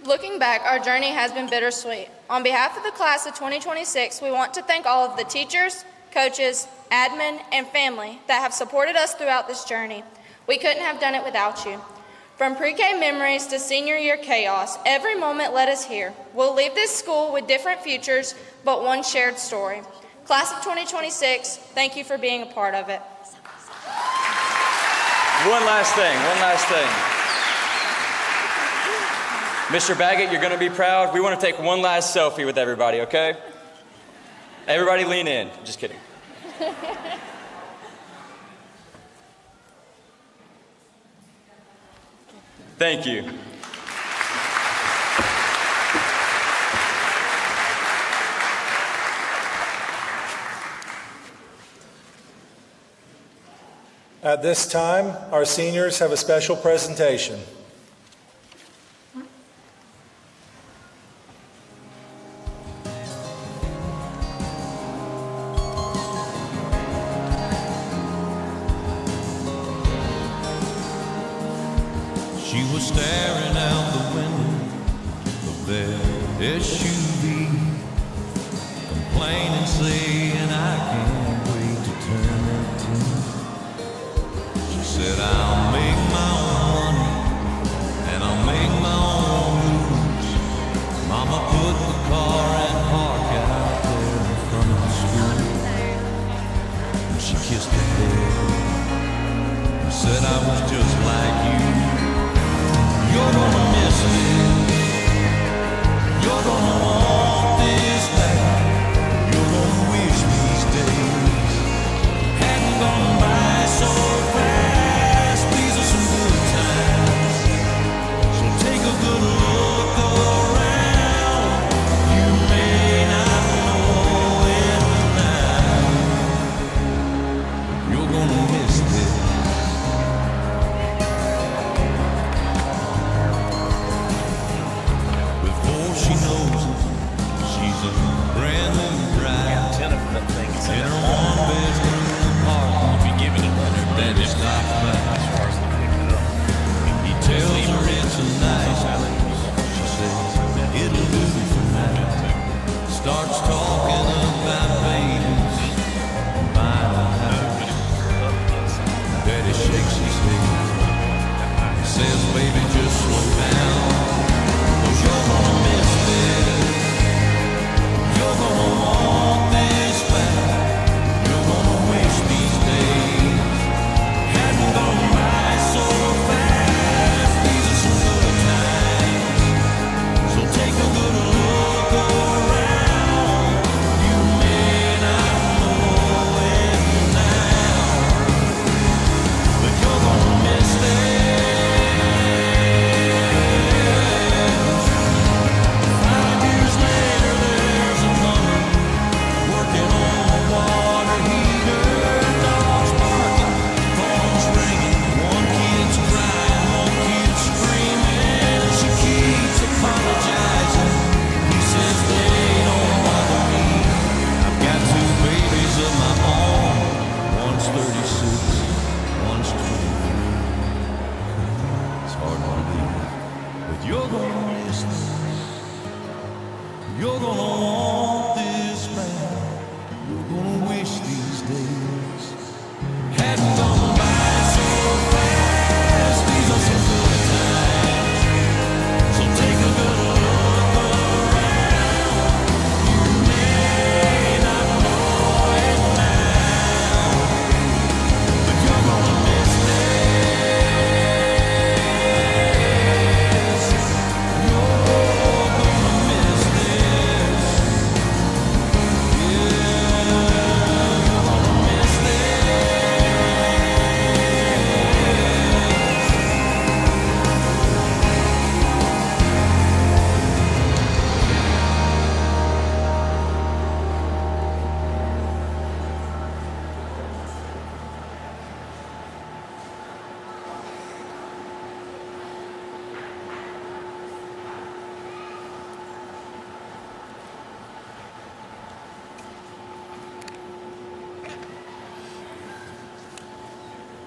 Looking back, our journey has been bittersweet. On behalf of the class of 2026, we want to thank all of the teachers, coaches, admin, and family that have supported us throughout this journey. We couldn't have done it without you. From pre-K memories to senior year chaos, every moment led us here. We'll leave this school with different futures, but one shared story. Class of 2026, thank you for being a part of it. One last thing. Mr. Baggett, you're going to be proud. We want to take one last selfie with everybody, okay? Everybody lean in. Just kidding. Thank you. At this time, our seniors have a special presentation. She was staring out the window of their SUV, complaining, saying, "I can't wait to turn 18." She said, "I'll make my own money and I'll make my own rules." Mama put the car and park out there in front of the school, and she kissed her head and said, "I was just like you. You're gonna miss me. You're gonna want this back. You're gonna wish these days hadn't gone by so fast. These are some good times, so take a good look around. You may not know it now. You're gonna miss this." She knows it. She's a brand new bride. In her one bedroom apartment, be giving it her daddy stops by. He tells her it's a nice place. She says it'll do for now. Starts talking about babies and buying a house. Daddy shakes his head. He says, "Baby, just slow down. You're gonna miss this. You're gonna want this back. You're gonna wish these days hadn't gone by so fast. These are some good times, so take a good look around. You may not know it now, but you're gonna miss this. You're gonna want this back. You're gonna wish these days hadn't gone by so fast. These are some good times, so take a good look around. You may not know it now, but you're gonna miss this. You're gonna miss this.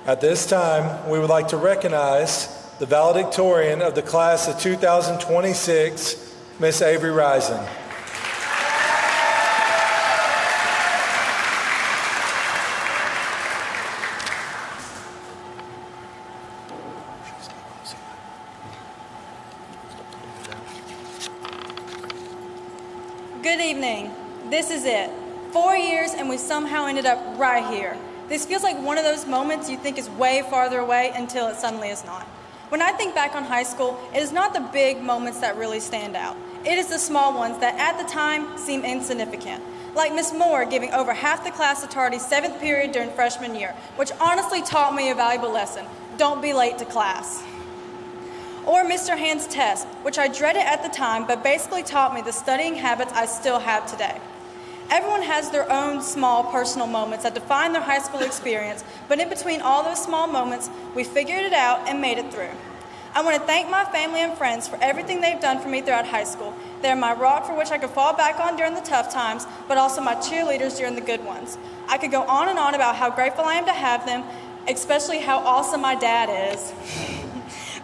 At this time, we would like to recognize the valedictorian of the class of 2026, Miss Avery Risen. Good evening. This is it. 4 years and we somehow ended up right here. This feels like one of those moments you think is way farther away until it suddenly is not. When I think back on high school, it is not the big moments that really stand out. It is the small ones that at the time seem insignificant. Like Miss Moore giving over half the class a tardy 7th period during freshman year, which honestly taught me a valuable lesson. Don't be late to class. Or Mr. Hand's test, which I dreaded at the time, but basically taught me the studying habits I still have today. Everyone has their own small personal moments that define their high school experience, but in between all those small moments, we figured it out and made it through. I want to thank my family and friends for everything they've done for me throughout high school. They're my rock for which I could fall back on during the tough times, but also my cheerleaders during the good ones. I could go on and on about how grateful I am to have them, especially how awesome my dad is.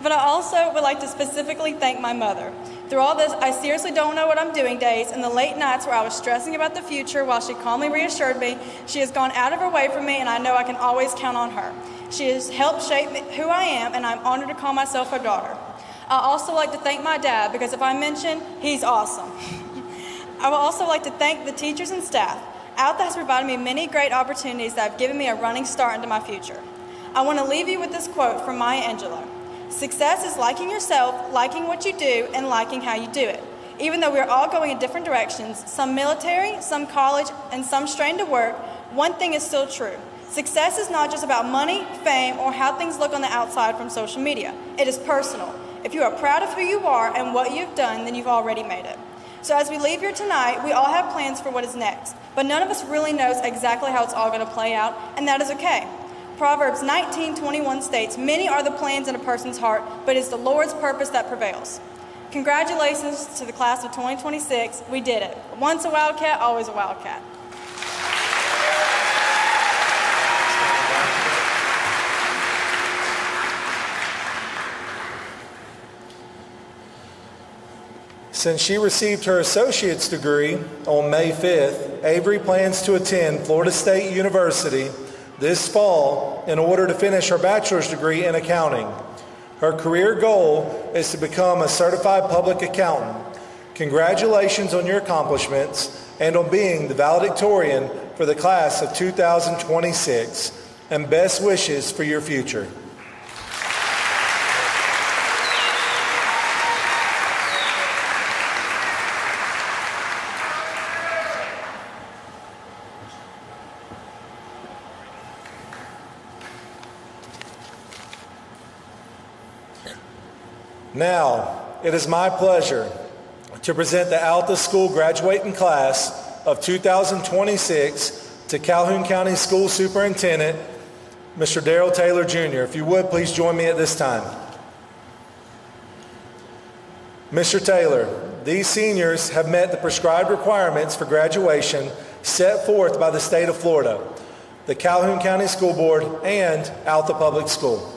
But I also would like to specifically thank my mother. Through all this, I seriously don't know what I'm doing days and the late nights where I was stressing about the future while she calmly reassured me she has gone out of her way for me and I know I can always count on her. She has helped shape who I am and I'm honored to call myself her daughter. I also like to thank my dad because if I mention, he's awesome. I would also like to thank the teachers and staff. Altha has provided me many great opportunities that have given me a running start into my future. I want to leave you with this quote from Maya Angelou. Success is liking yourself, liking what you do, and liking how you do it. Even though we are all going in different directions, some military, some college, and some strained to work, one thing is still true. Success is not just about money, fame, or how things look on the outside from social media. It is personal. If you are proud of who you are and what you've done, then you've already made it. So as we leave here tonight, we all have plans for what is next, but none of us really knows exactly how it's all going to play out, and that is okay. Proverbs 19:21 states, "Many are the plans in a person's heart, but it is the Lord's purpose that prevails." Congratulations to the class of 2026. We did it. Once a Wildcat, always a Wildcat. Since she received her associate's degree on May 5th, Avery plans to attend Florida State University this fall in order to finish her bachelor's degree in accounting. Her career goal is to become a certified public accountant. Congratulations on your accomplishments and on being the valedictorian for the class of 2026, and best wishes for your future. Now, it is my pleasure to present the Altha School graduating class of 2026 to Calhoun County School Superintendent, Mr. Darrell Taylor Jr. If you would, please join me at this time. Mr. Taylor, these seniors have met the prescribed requirements for graduation set forth by the state of Florida, the Calhoun County School Board, and Altha Public School.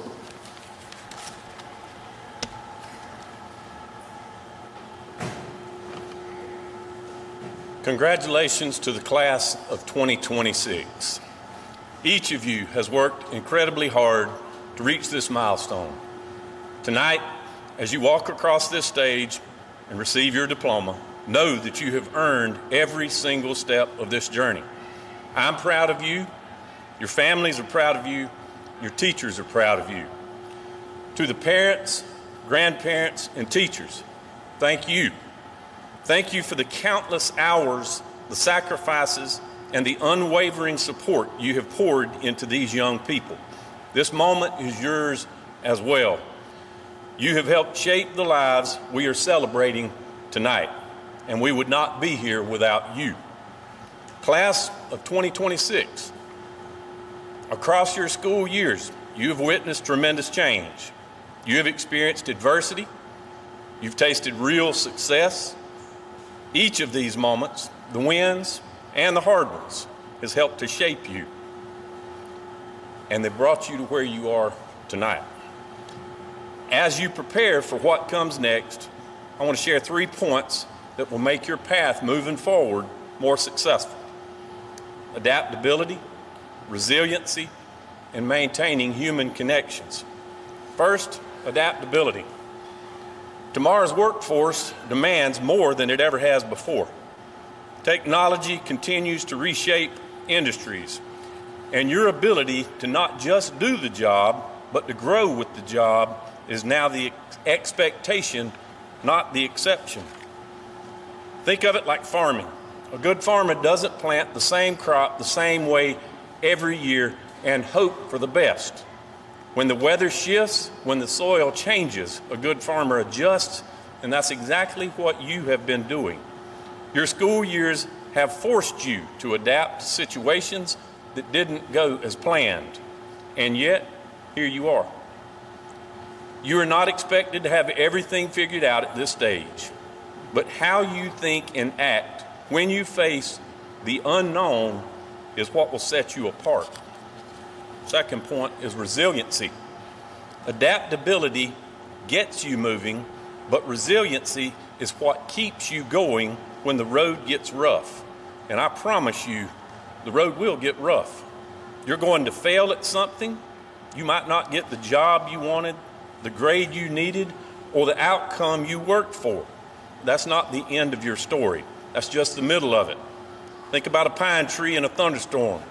Congratulations to the class of 2026. Each of you has worked incredibly hard to reach this milestone. Tonight, as you walk across this stage and receive your diploma, know that you have earned every single step of this journey. I'm proud of you, your families are proud of you, your teachers are proud of you. To the parents, grandparents, and teachers, thank you. Thank you for the countless hours, the sacrifices, and the unwavering support you have poured into these young people. This moment is yours as well. You have helped shape the lives we are celebrating tonight, and we would not be here without you. Class of 2026, across your school years, you have witnessed tremendous change. You have experienced adversity. You've tasted real success. Each of these moments, the wins and the hard ones, has helped to shape you. and they brought you to where you are tonight. As you prepare for what comes next, I want to share 3 points that will make your path moving forward more successful: adaptability, resiliency, and maintaining human connections. First, adaptability. Tomorrow's workforce demands more than it ever has before. Technology continues to reshape industries, and your ability to not just do the job, but to grow with the job is now the expectation, not the exception. Think of it like farming. A good farmer doesn't plant the same crop the same way every year and hope for the best. When the weather shifts, when the soil changes, a good farmer adjusts, and that's exactly what you have been doing. Your school years have forced you to adapt to situations that didn't go as planned, and yet, here you are. You are not expected to have everything figured out at this stage, but how you think and act when you face the unknown is what will set you apart. Second point is resiliency. Adaptability gets you moving, but resiliency is what keeps you going when the road gets rough. And I promise you, the road will get rough. You're going to fail at something. You might not get the job you wanted, the grade you needed, or the outcome you worked for. That's not the end of your story. That's just the middle of it. Think about a pine tree in a thunderstorm.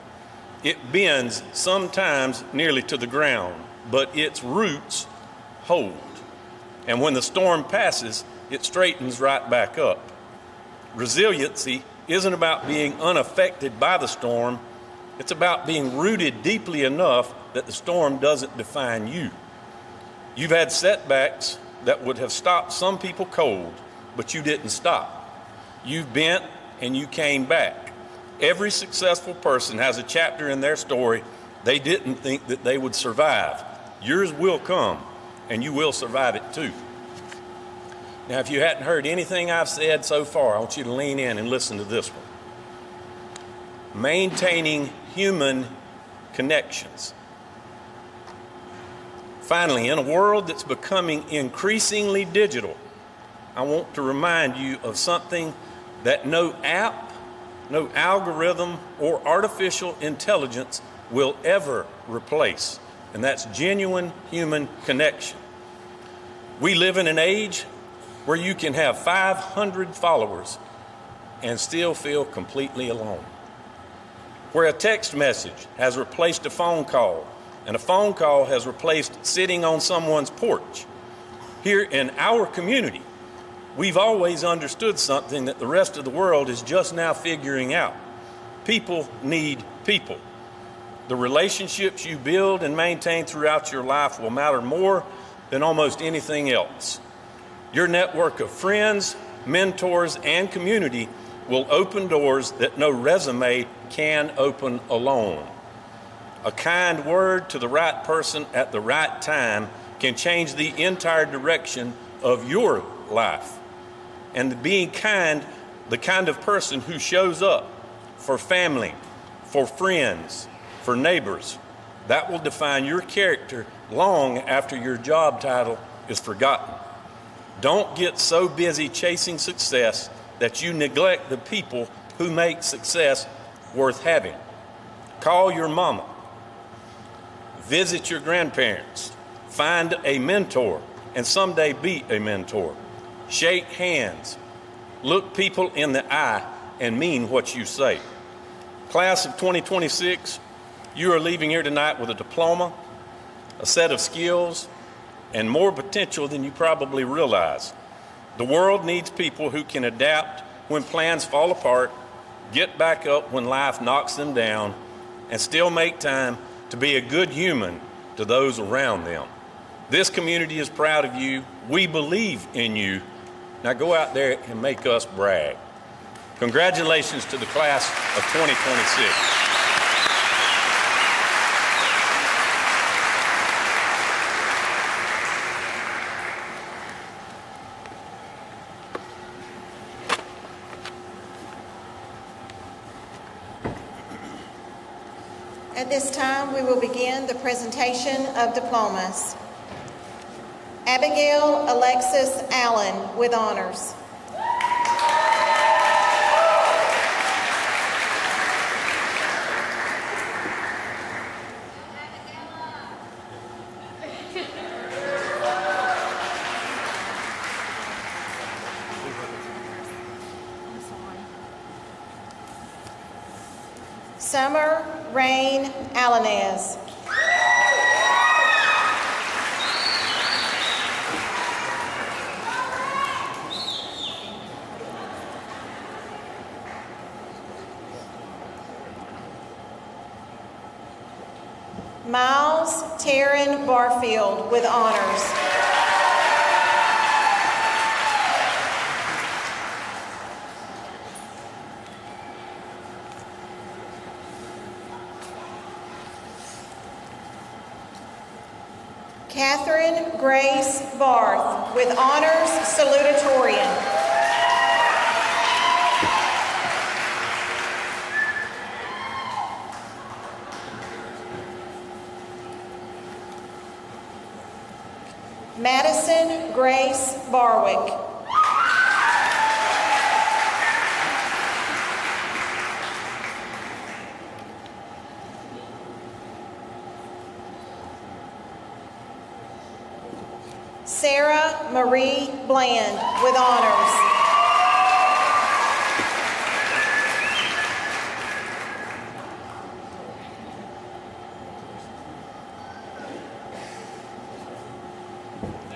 It bends sometimes nearly to the ground, but its roots hold. And when the storm passes, it straightens right back up. Resiliency isn't about being unaffected by the storm. It's about being rooted deeply enough that the storm doesn't define you. You've had setbacks that would have stopped some people cold, but you didn't stop. You've bent and you came back. Every successful person has a chapter in their story they didn't think that they would survive. Yours will come, and you will survive it too. Now, if you hadn't heard anything I've said so far, I want you to lean in and listen to this one. Maintaining human connections. Finally, in a world that's becoming increasingly digital, I want to remind you of something that no app, no algorithm, or artificial intelligence will ever replace, and that's genuine human connection. We live in an age where you can have 500 followers and still feel completely alone. Where a text message has replaced a phone call, and a phone call has replaced sitting on someone's porch. Here in our community, we've always understood something that the rest of the world is just now figuring out. People need people. The relationships you build and maintain throughout your life will matter more than almost anything else. Your network of friends, mentors, and community will open doors that no resume can open alone. A kind word to the right person at the right time can change the entire direction of your life. And being kind, the kind of person who shows up for family, for friends, for neighbors, that will define your character long after your job title is forgotten. Don't get so busy chasing success that you neglect the people who make success worth having. Call your mama. Visit your grandparents. Find a mentor, and someday be a mentor. Shake hands. Look people in the eye and mean what you say. Class of 2026, you are leaving here tonight with a diploma, a set of skills, and more potential than you probably realize. The world needs people who can adapt when plans fall apart, get back up when life knocks them down, and still make time to be a good human to those around them. This community is proud of you. We believe in you. Now go out there and make us brag. Congratulations to the class of 2026. At this time, we will begin the presentation of diplomas. Abigail Alexis Allen with honors. Summer Rain Alanez. Miles Taryn Barfield with honors. Catherine Grace Barth with honors salutatorian. Madison Grace Barwick. Sarah Marie Bland with honors.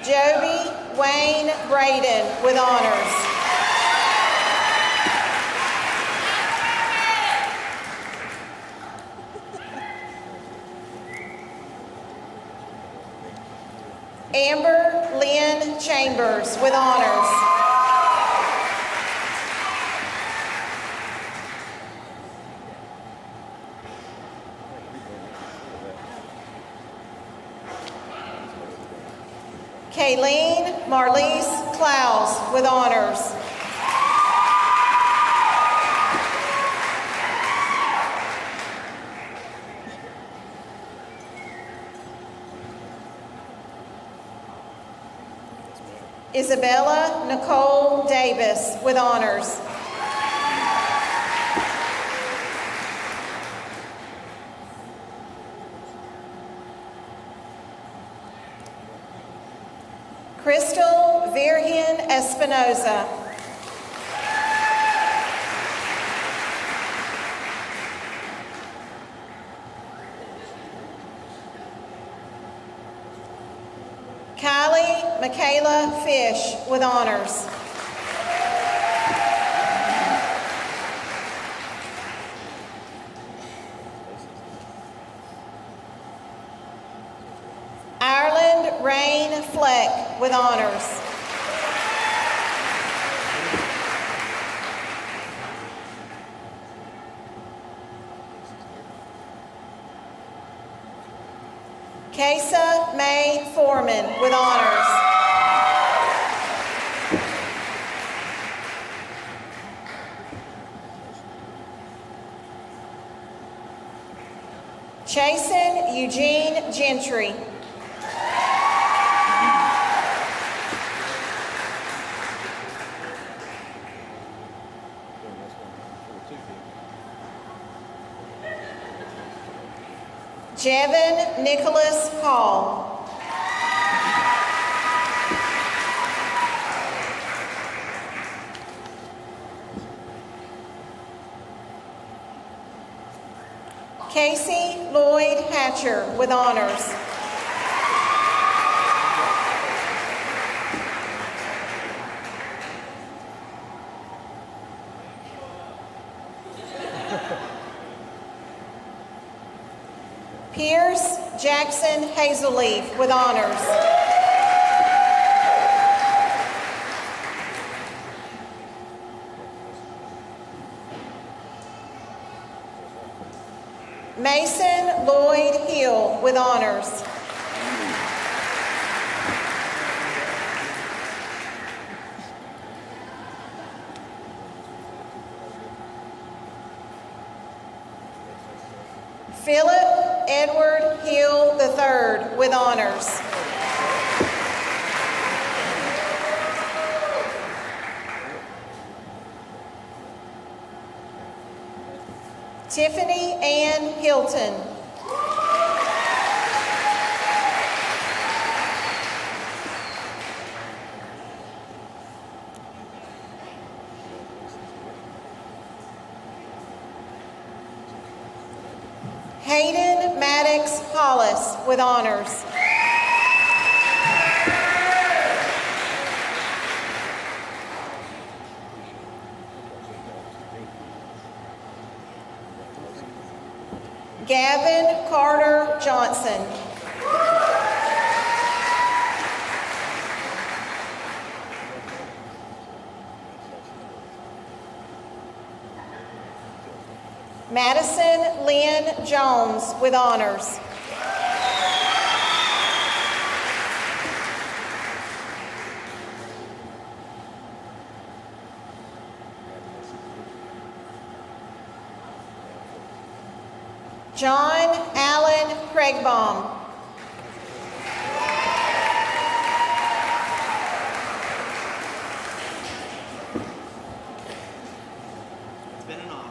Joby Wayne Braden with honors. Amber Lynn Chambers with honors. Kayleen Marlise Klaus with honors. Isabella Nicole Davis with honors. Crystal Virgin Espinoza. Kylie Michaela Fish with honors. Ireland Rain Fleck with honors. Kesa May Foreman with honors. Chasen Eugene Gentry. Jevin Nicholas Hall. Casey Lloyd Hatcher with honors. Pierce Jackson Hazelleaf with honors. Mason Lloyd Hill with honors. Philip Edward Hill III with honors. Tiffany Ann Hilton. Hayden Maddox Hollis with honors. Gavin Carter Johnson. Madison Lynn Jones with honors. John Allen Craigbaum. It's been an honor.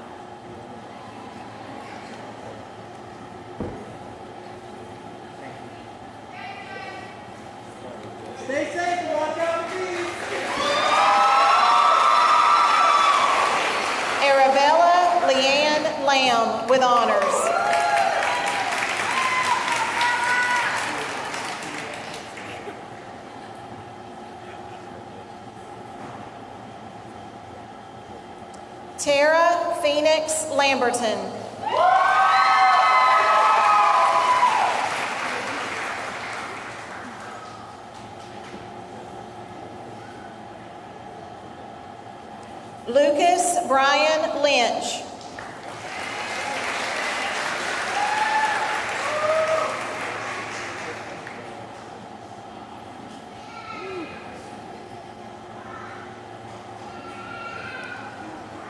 Stay safe and watch out for these. Arabella Leanne Lamb with honors. Tara Phoenix Lamberton. Lucas Brian Lynch.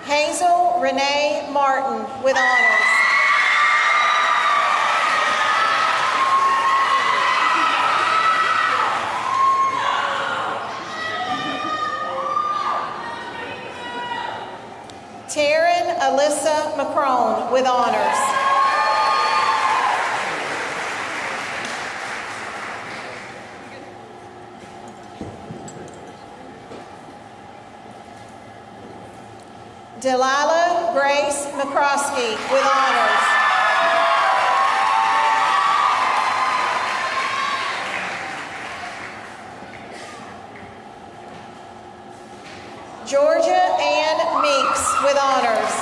Hazel Renee Martin with honors. Taryn Alyssa McCrone with honors. Delilah Grace McCroskey with honors. Georgia Ann Meeks with honors.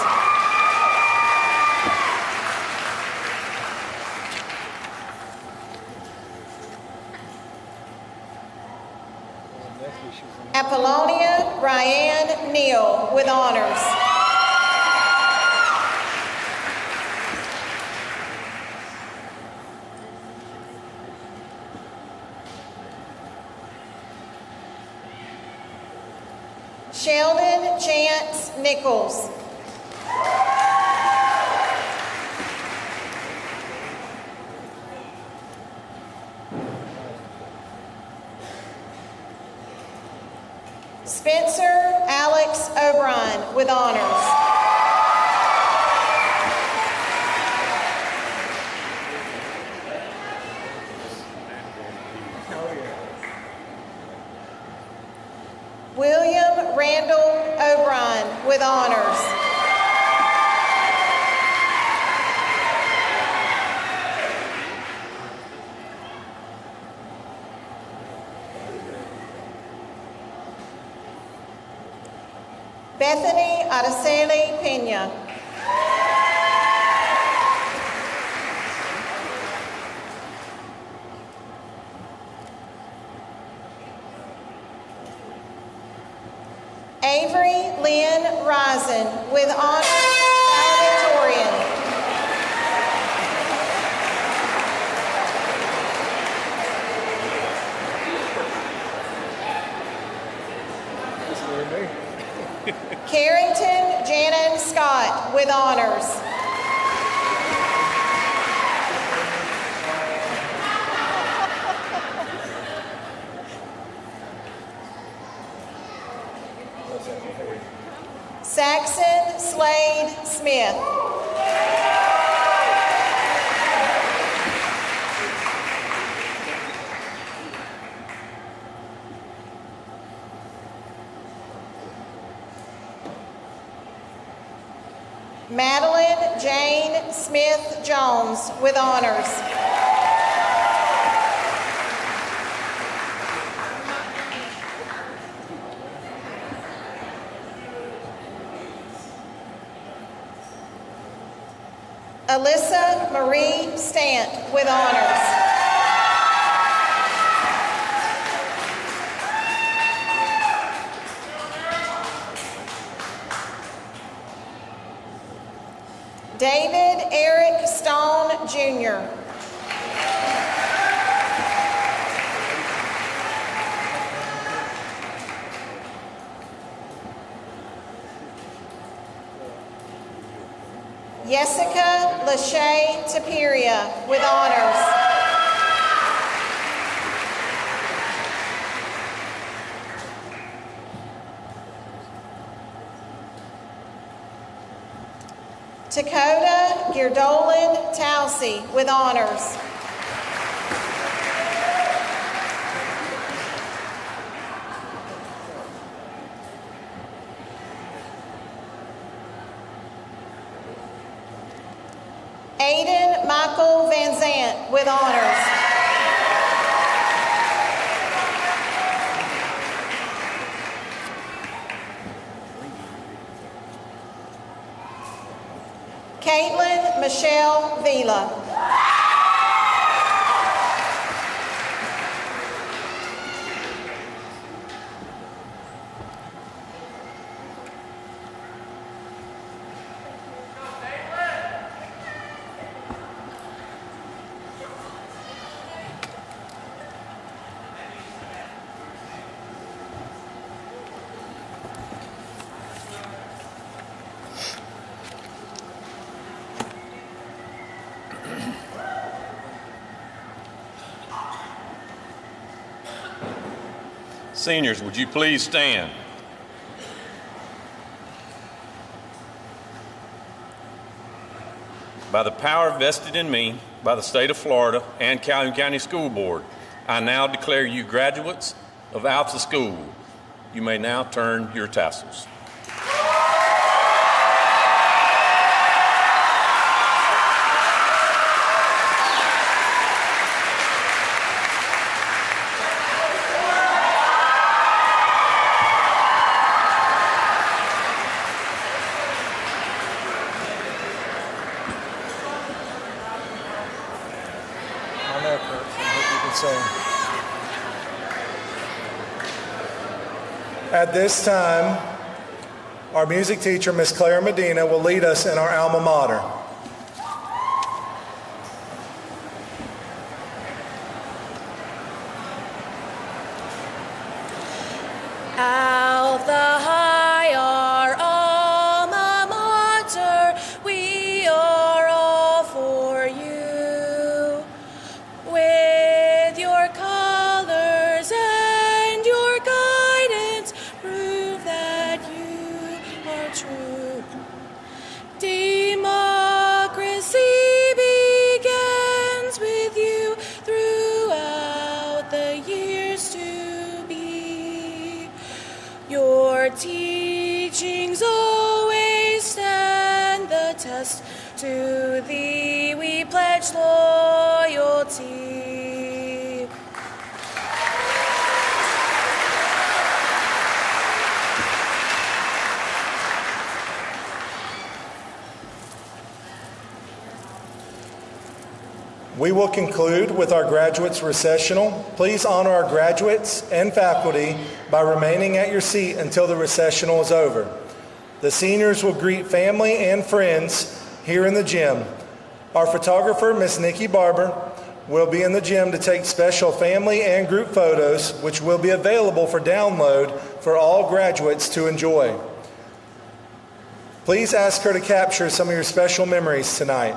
Apollonia Ryan Neal with honors. Sheldon Chance Nichols. Spencer Alex O'Brien with honors. William Randall O'Brien with honors. Bethany Araceli Pena. Avery Lynn Risen with honors, Valedictorian. Carrington Janan Scott with honors. Saxon Slade Smith. Madeline Jane Smith Jones with honors. Alyssa Marie Stant with honors. David Eric Stone, Jr. Jessica Lachey Tapiria with honors. Dakota Geardolan Towsey with honors. Aiden Michael Van Zant with honors. Caitlin Michelle Vila. Seniors, would you please stand? By the power vested in me by the state of Florida and Calhoun County School Board, I now declare you graduates of Altha School. You may now turn your tassels. At this time, our music teacher, Miss Clara Medina, will lead us in our alma mater. Altha High, our alma mater, we are all for you. With your colors and your guidance, prove that you are true. Democracy begins with you throughout the years to be. Your teachings always stand the test. To thee we pledge loyalty. We will conclude with our graduates' recessional. Please honor our graduates and faculty by remaining at your seat until the recessional is over. The seniors will greet family and friends here in the gym. Our photographer, Miss Nikki Barber, will be in the gym to take special family and group photos, which will be available for download for all graduates to enjoy. Please ask her to capture some of your special memories tonight.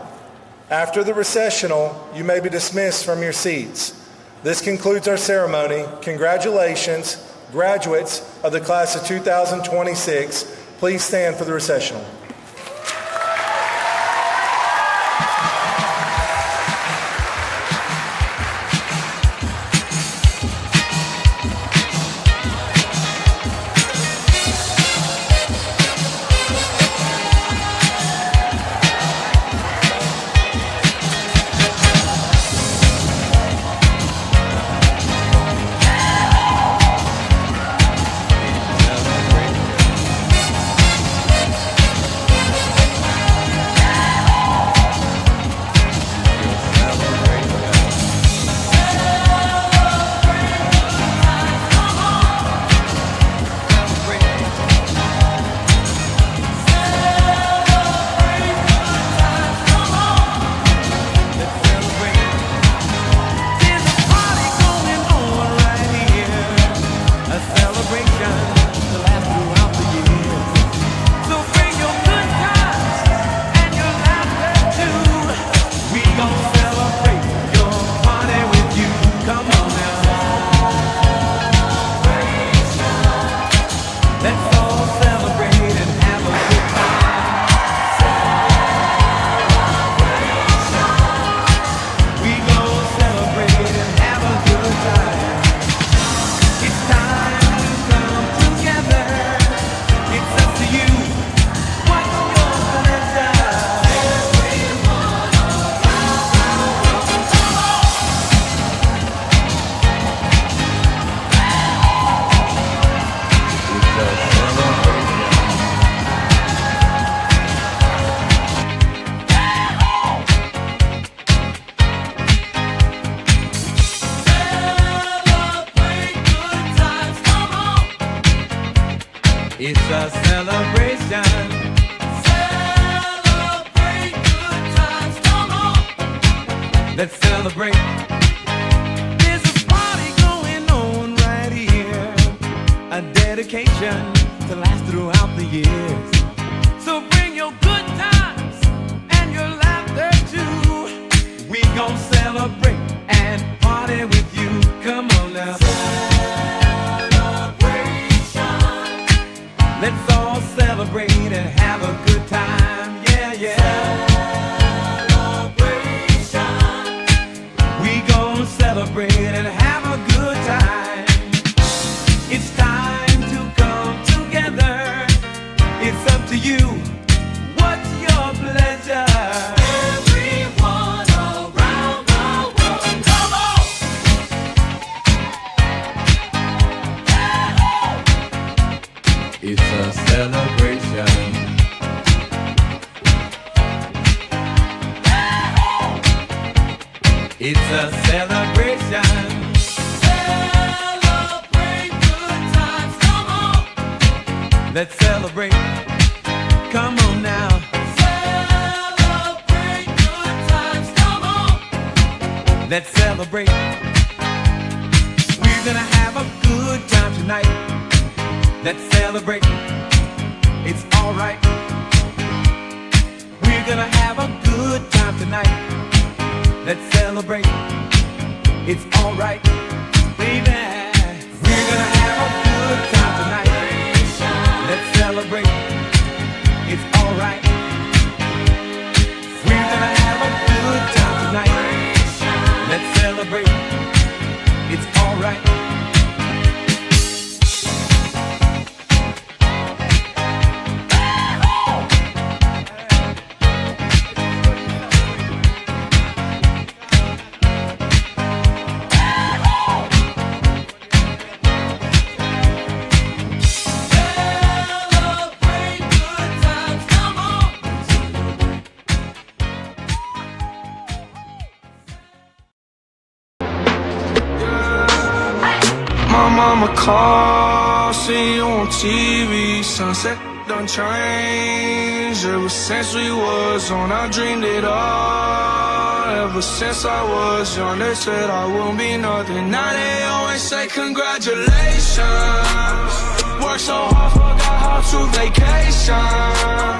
After the recessional, you may be dismissed from your seats. This concludes our ceremony. Congratulations, graduates of the class of 2026, Please stand for the recessional. It's a celebration. Celebrate good times, come on. Let's celebrate. There's a party going on right here. A dedication to last throughout the years. So bring your good times and your laughter too. We gon' celebrate and party with you. Come on now. Let's all celebrate and have a good time, yeah, yeah. Celebration. We gon' celebrate and have a good time. It's time to come together. It's up to you. What's your pleasure? Everyone around the world, come on! It's a celebration. It's a celebration. Celebrate good times, come on. Let's celebrate. Come on now. Celebrate good times, come on. Let's celebrate. We're gonna have a good time tonight. Let's celebrate. It's alright. We're gonna have a good time tonight. Let's celebrate. It's alright, baby. We're gonna have a good time tonight. Let's celebrate. It's alright. We're gonna have a good time tonight. Let's celebrate. It's alright. My mama called, see you on TV. Sunset done changed. Ever since we was on, I dreamed it all. Ever since I was young, they said I wouldn't be nothing. Now they always say congratulations. Worked so hard, forgot how to vacation.